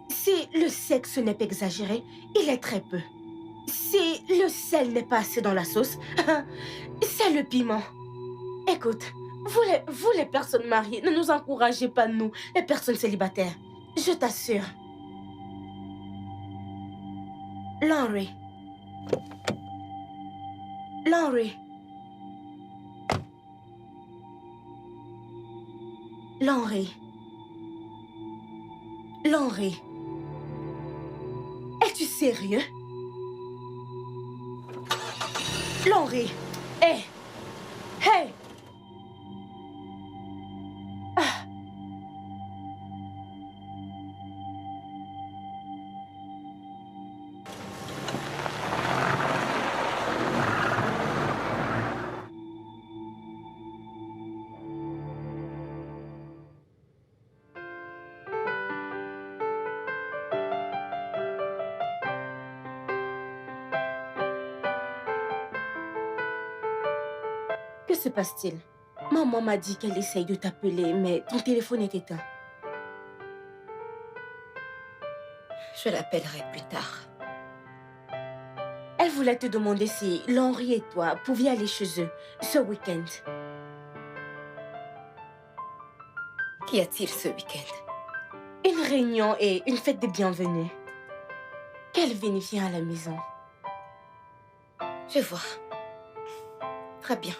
Si le sexe n'est pas exagéré, il est très peu. Si le sel n'est pas assez dans la sauce, c'est le piment. Écoute, vous les personnes mariées, ne nous encouragez pas, nous, les personnes célibataires. Je t'assure. Henri. Henri. Henri. Henri. Es-tu sérieux? Henri. Hé. Hé. Ah. Que se passe-t-il? Maman m'a dit qu'elle essaye de t'appeler, mais ton téléphone est éteint. Je l'appellerai plus tard. Elle voulait te demander si Henri et toi pouviez aller chez eux ce week-end. Qu'y a-t-il ce week-end? Une réunion et une fête de bienvenue. Kelvin vient à la maison. Je vois. Très bien.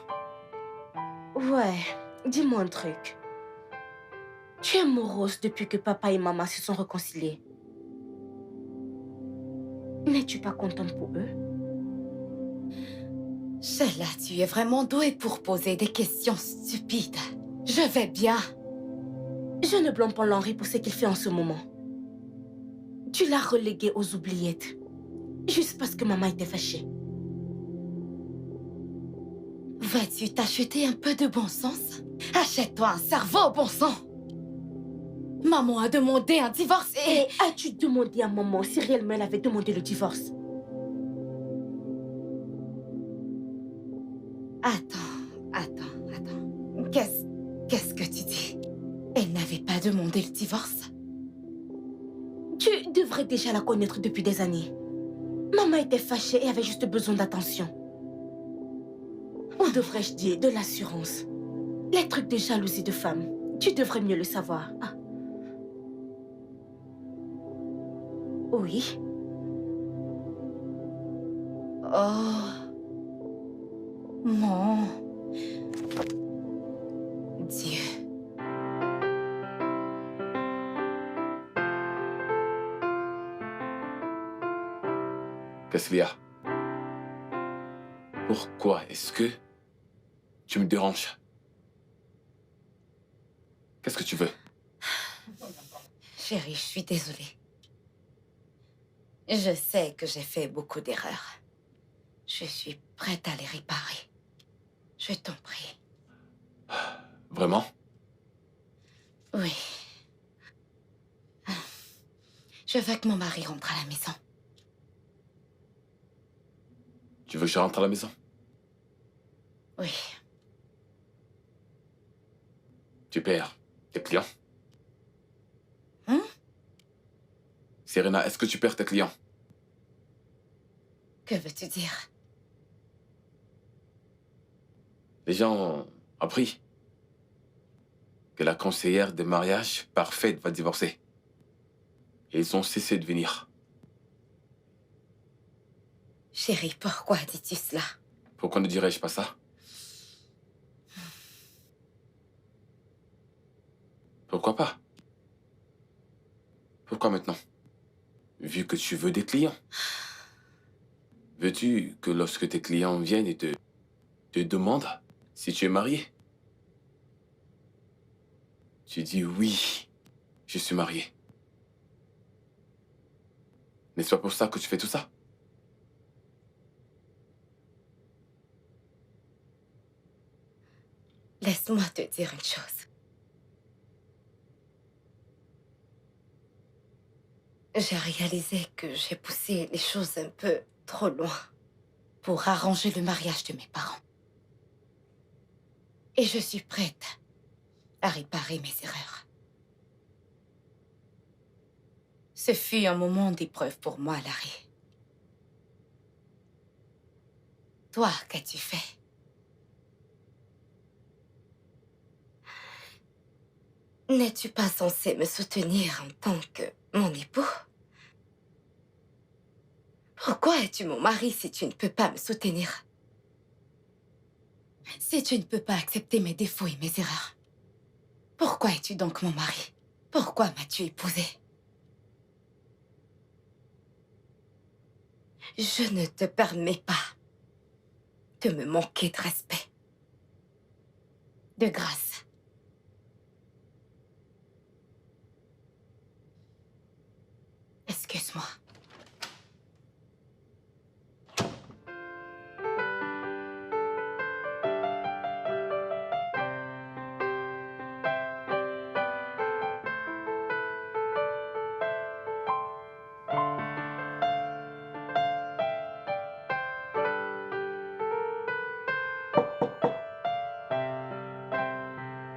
Ouais, dis-moi un truc. Tu es morose depuis que papa et maman se sont réconciliés. N'es-tu pas contente pour eux? Sheila, tu es vraiment douée pour poser des questions stupides. Je vais bien. Je ne blâme pas Henri pour ce qu'il fait en ce moment. Tu l'as relégué aux oubliettes. Juste parce que maman était fâchée. Vas-tu t'acheter un peu de bon sens? Achète-toi un cerveau, bon sang! Maman a demandé un divorce et... Et as-tu demandé à maman si réellement elle avait demandé le divorce? Attends. Qu'est-ce que tu dis? Elle n'avait pas demandé le divorce? Tu devrais déjà la connaître depuis des années. Maman était fâchée et avait juste besoin d'attention. Ou devrais-je dire de l'assurance? Les trucs de jalousie de femme, tu devrais mieux le savoir. Ah. Oui. Oh. Mon Dieu. Qu'est-ce qu'il y a? Pourquoi est-ce que tu me déranges? Qu'est-ce que tu veux? Chérie, je suis désolée. Je sais que j'ai fait beaucoup d'erreurs. Je suis prête à les réparer. Je t'en prie. Vraiment? Oui. Je veux que mon mari rentre à la maison. Tu veux que je rentre à la maison? Oui. Tu perds tes clients? Hein? Serena, est-ce que tu perds tes clients? Que veux-tu dire? Les gens ont appris que la conseillère de mariage parfaite va divorcer. Et ils ont cessé de venir. Chérie, pourquoi dis-tu cela? Pourquoi ne dirais-je pas ça? Pourquoi pas? Pourquoi maintenant? Vu que tu veux des clients. Veux-tu que lorsque tes clients viennent et te demandent si tu es marié, tu dis oui, je suis marié. N'est-ce pas pour ça que tu fais tout ça? Laisse-moi te dire une chose. J'ai réalisé que j'ai poussé les choses un peu trop loin pour arranger le mariage de mes parents. Et je suis prête à réparer mes erreurs. Ce fut un moment d'épreuve pour moi, Larry. Toi, qu'as-tu fait? N'es-tu pas censé me soutenir en tant que mon époux? Pourquoi es-tu mon mari si tu ne peux pas me soutenir? Si tu ne peux pas accepter mes défauts et mes erreurs, pourquoi es-tu donc mon mari? Pourquoi m'as-tu épousée? Je ne te permets pas de me manquer de respect. De grâce. Excuse-moi.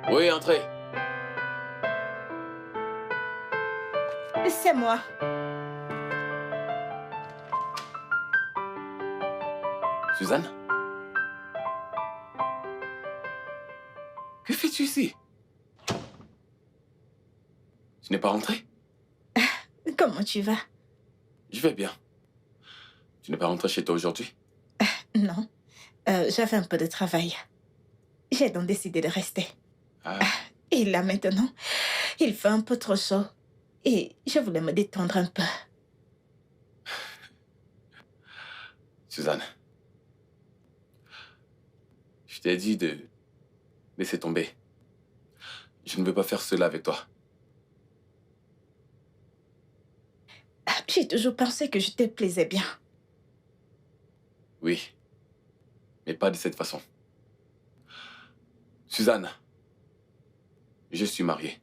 Oui, entrez. C'est moi. Suzanne? Que fais-tu ici? Tu n'es pas rentrée? Comment tu vas? Je vais bien. Tu n'es pas rentrée chez toi aujourd'hui? Non. J'avais un peu de travail. J'ai donc décidé de rester. Ah, Et là maintenant, il fait un peu trop chaud. Et je voulais me détendre un peu. Suzanne. Je t'ai dit de laisser tomber. Je ne veux pas faire cela avec toi. J'ai toujours pensé que je te plaisais bien. Oui. Mais pas de cette façon. Suzanne. Je suis marié.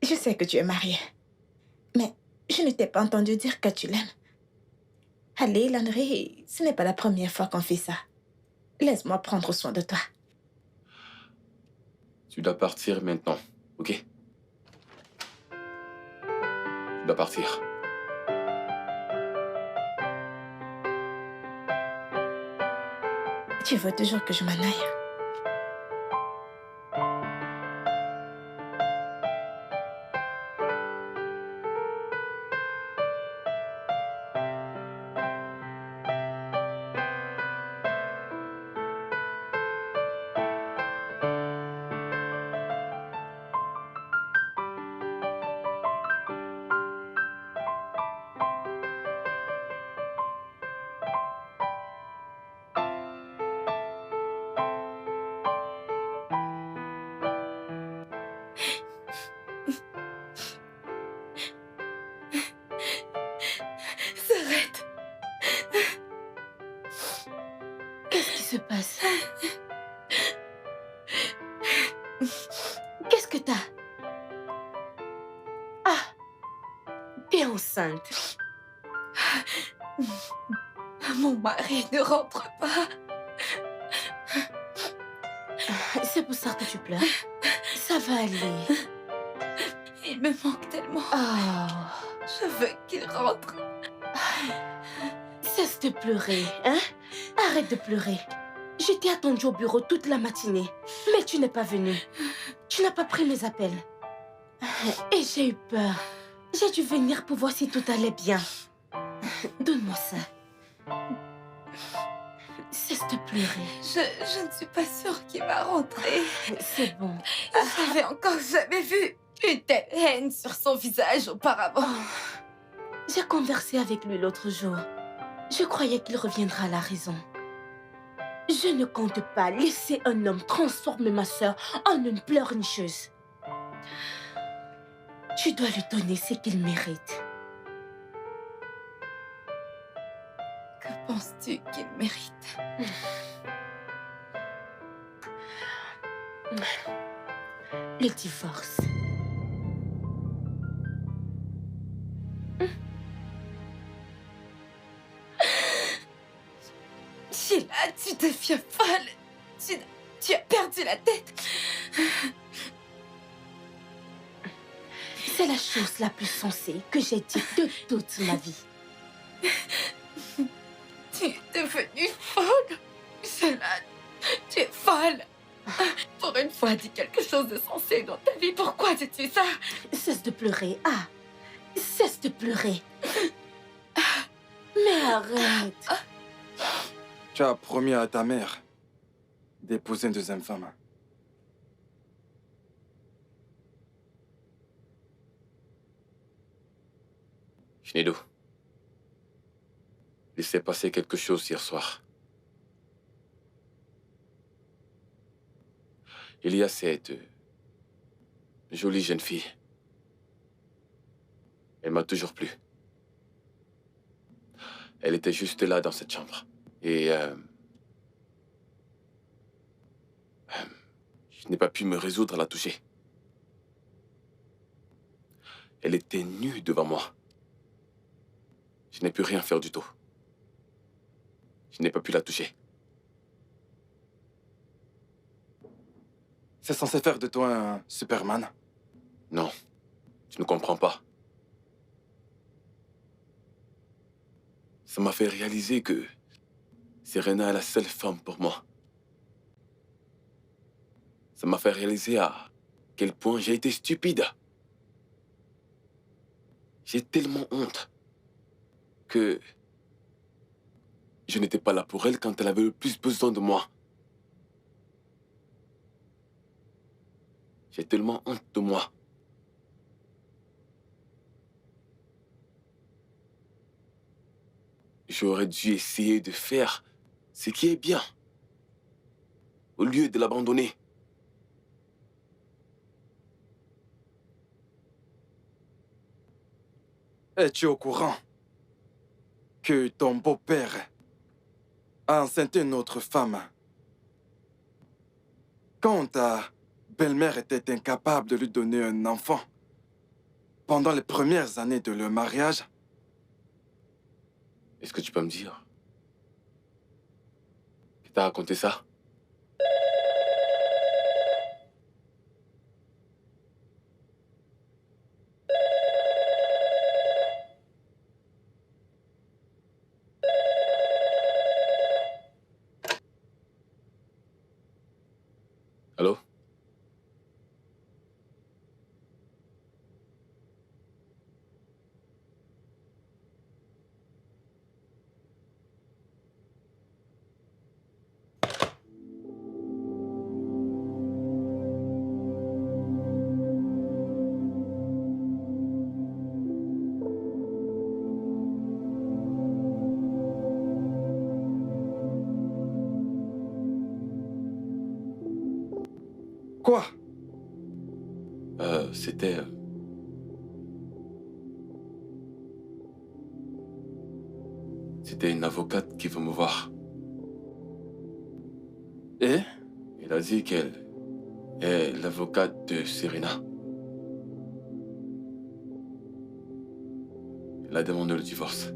Je sais que tu es mariée. Mais je ne t'ai pas entendu dire que tu l'aimes. Allez, Landry, ce n'est pas la première fois qu'on fait ça. Laisse-moi prendre soin de toi. Tu dois partir maintenant, ok? Tu dois partir. Tu veux toujours que je m'en aille? S'arrête. Qu'est-ce qui se passe? Qu'est-ce que t'as? Ah, t'es enceinte. Mon mari ne rentre pas. C'est pour ça que tu pleures. Ça va aller. Il me manque tellement. Oh, Je veux qu'il rentre. cesse de pleurer, hein? Arrête de pleurer. Je t'ai attendu au bureau toute la matinée, mais tu n'es pas venu. Tu n'as pas pris mes appels. Et j'ai eu peur. J'ai dû venir pour voir si tout allait bien. Donne-moi ça. Cesse de pleurer. Je ne suis pas sûre qu'il va rentrer. C'est bon. J'avais encore jamais vu une telle haine sur son visage auparavant. J'ai conversé avec lui l'autre jour. Je croyais qu'il reviendra à la raison. Je ne compte pas laisser un homme transformer ma sœur en une pleurnicheuse. Tu dois lui donner ce qu'il mérite. Que penses-tu qu'il mérite? Le divorce. Sheila, tu deviens folle. Tu as perdu la tête. C'est la chose la plus sensée que j'ai dite de toute ma vie. Tu es devenue folle. Sheila, tu es folle. Pour une fois, dis quelque chose de sensé dans ta vie. Pourquoi dis-tu ça? Cesse de pleurer. Ah, cesse de pleurer. Mais arrête. Tu as promis à ta mère d'épouser une deuxième femme. Schneidou, il s'est passé quelque chose hier soir. Il y a cette jolie jeune fille. Elle m'a toujours plu. Elle était juste là dans cette chambre. Et je n'ai pas pu me résoudre à la toucher. Elle était nue devant moi. Je n'ai pu rien faire du tout. Je n'ai pas pu la toucher. C'est censé faire de toi un Superman. Non, tu ne comprends pas. Ça m'a fait réaliser que Serena est la seule femme pour moi. Ça m'a fait réaliser à quel point j'ai été stupide. J'ai tellement honte que je n'étais pas là pour elle quand elle avait le plus besoin de moi. J'ai tellement honte de moi. J'aurais dû essayer de faire ce qui est bien, au lieu de l'abandonner. Es-tu au courant que ton beau-père a enceinté une autre femme quand ta belle-mère était incapable de lui donner un enfant pendant les premières années de leur mariage? Est-ce que tu peux me dire qui t'a raconté ça? Allô? Quoi? C'était... C'était une avocate qui veut me voir. Et? Elle a dit qu'elle est l'avocate de Serena. Elle a demandé le divorce.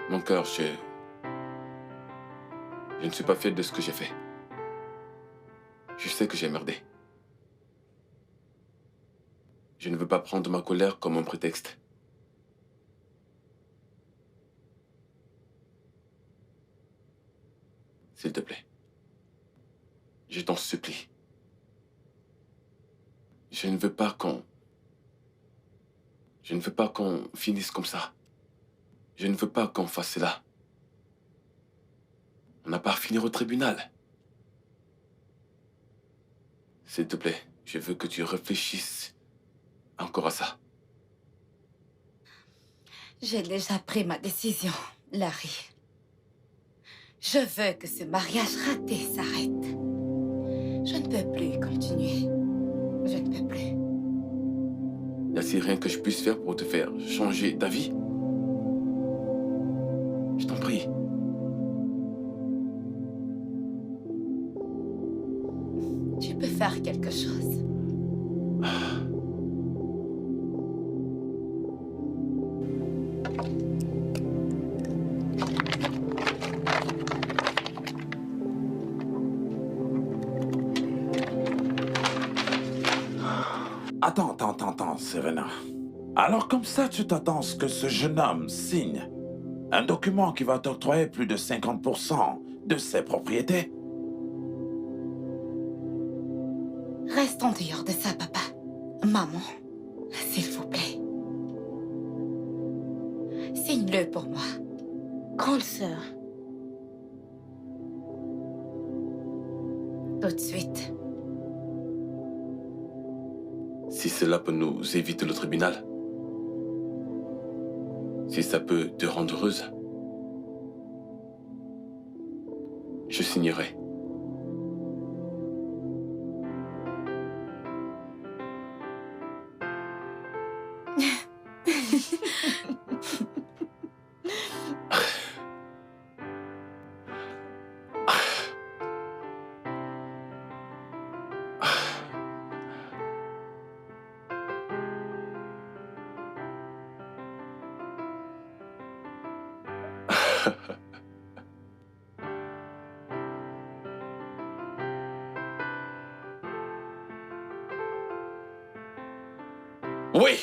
Mon cœur, je ne suis pas fier de ce que j'ai fait. Je sais que j'ai merdé. Je ne veux pas prendre ma colère comme un prétexte. S'il te plaît. Je t'en supplie. Je ne veux pas qu'on finisse comme ça. Je ne veux pas qu'on fasse cela. On n'a pas à finir au tribunal. S'il te plaît, je veux que tu réfléchisses encore à ça. J'ai déjà pris ma décision, Larry. Je veux que ce mariage raté s'arrête. Je ne peux plus continuer. Je ne peux plus. Y a-t-il rien que je puisse faire pour te faire changer d'avis? Je t'en prie. Tu peux faire quelque chose. Attends, Serena. Alors comme ça, tu t'attends à ce que ce jeune homme signe un document qui va t'octroyer plus de 50% de ses propriétés? Reste en dehors de ça, papa. Maman, s'il vous plaît. Signe-le pour moi. Grande sœur. Tout de suite. Si cela peut nous éviter le tribunal, si ça peut te rendre heureuse, je signerai. Oui.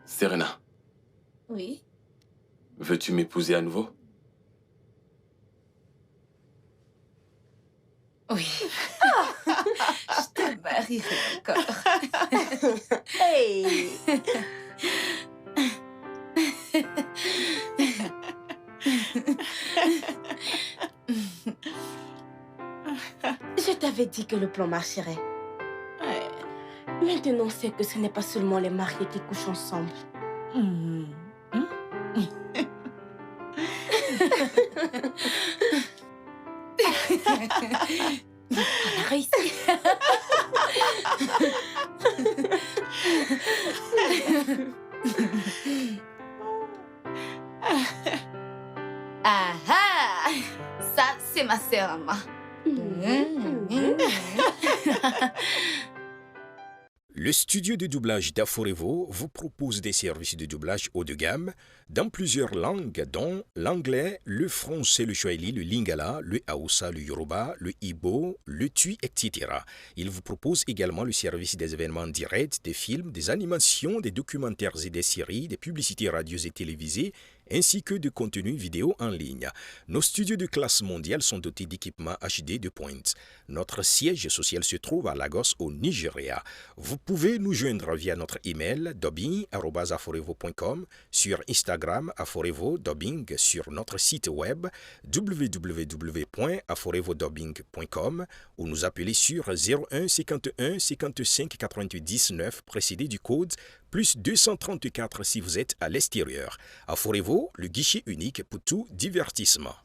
Serena, Oui. veux-tu m'épouser à nouveau? Oui. Je te marierai encore. Hey! Je t'avais dit que le plan marcherait. Maintenant, c'est que ce n'est pas seulement les mariés qui couchent ensemble. On a réussi. Ah ah! Ça, c'est ma sœur à moi. Le studio de doublage d'Aforevo vous propose des services de doublage haut de gamme dans plusieurs langues, dont l'anglais, le français, le swahili, le lingala, le hausa, le yoruba, le igbo, le tui, etc. Il vous propose également le service des événements directs, des films, des animations, des documentaires et des séries, des publicités radios et télévisées, ainsi que de contenus vidéo en ligne. Nos studios de classe mondiale sont dotés d'équipements HD de pointe. Notre siège social se trouve à Lagos, au Nigeria. Vous pouvez nous joindre via notre email dubbing@aforevo.com, sur Instagram Aforevo Dubbing, sur notre site web www.aforevodubbing.com ou nous appeler sur 01 51 55 88 19 précédé du code plus 234 si vous êtes à l'extérieur. Aforevo, le guichet unique pour tout divertissement.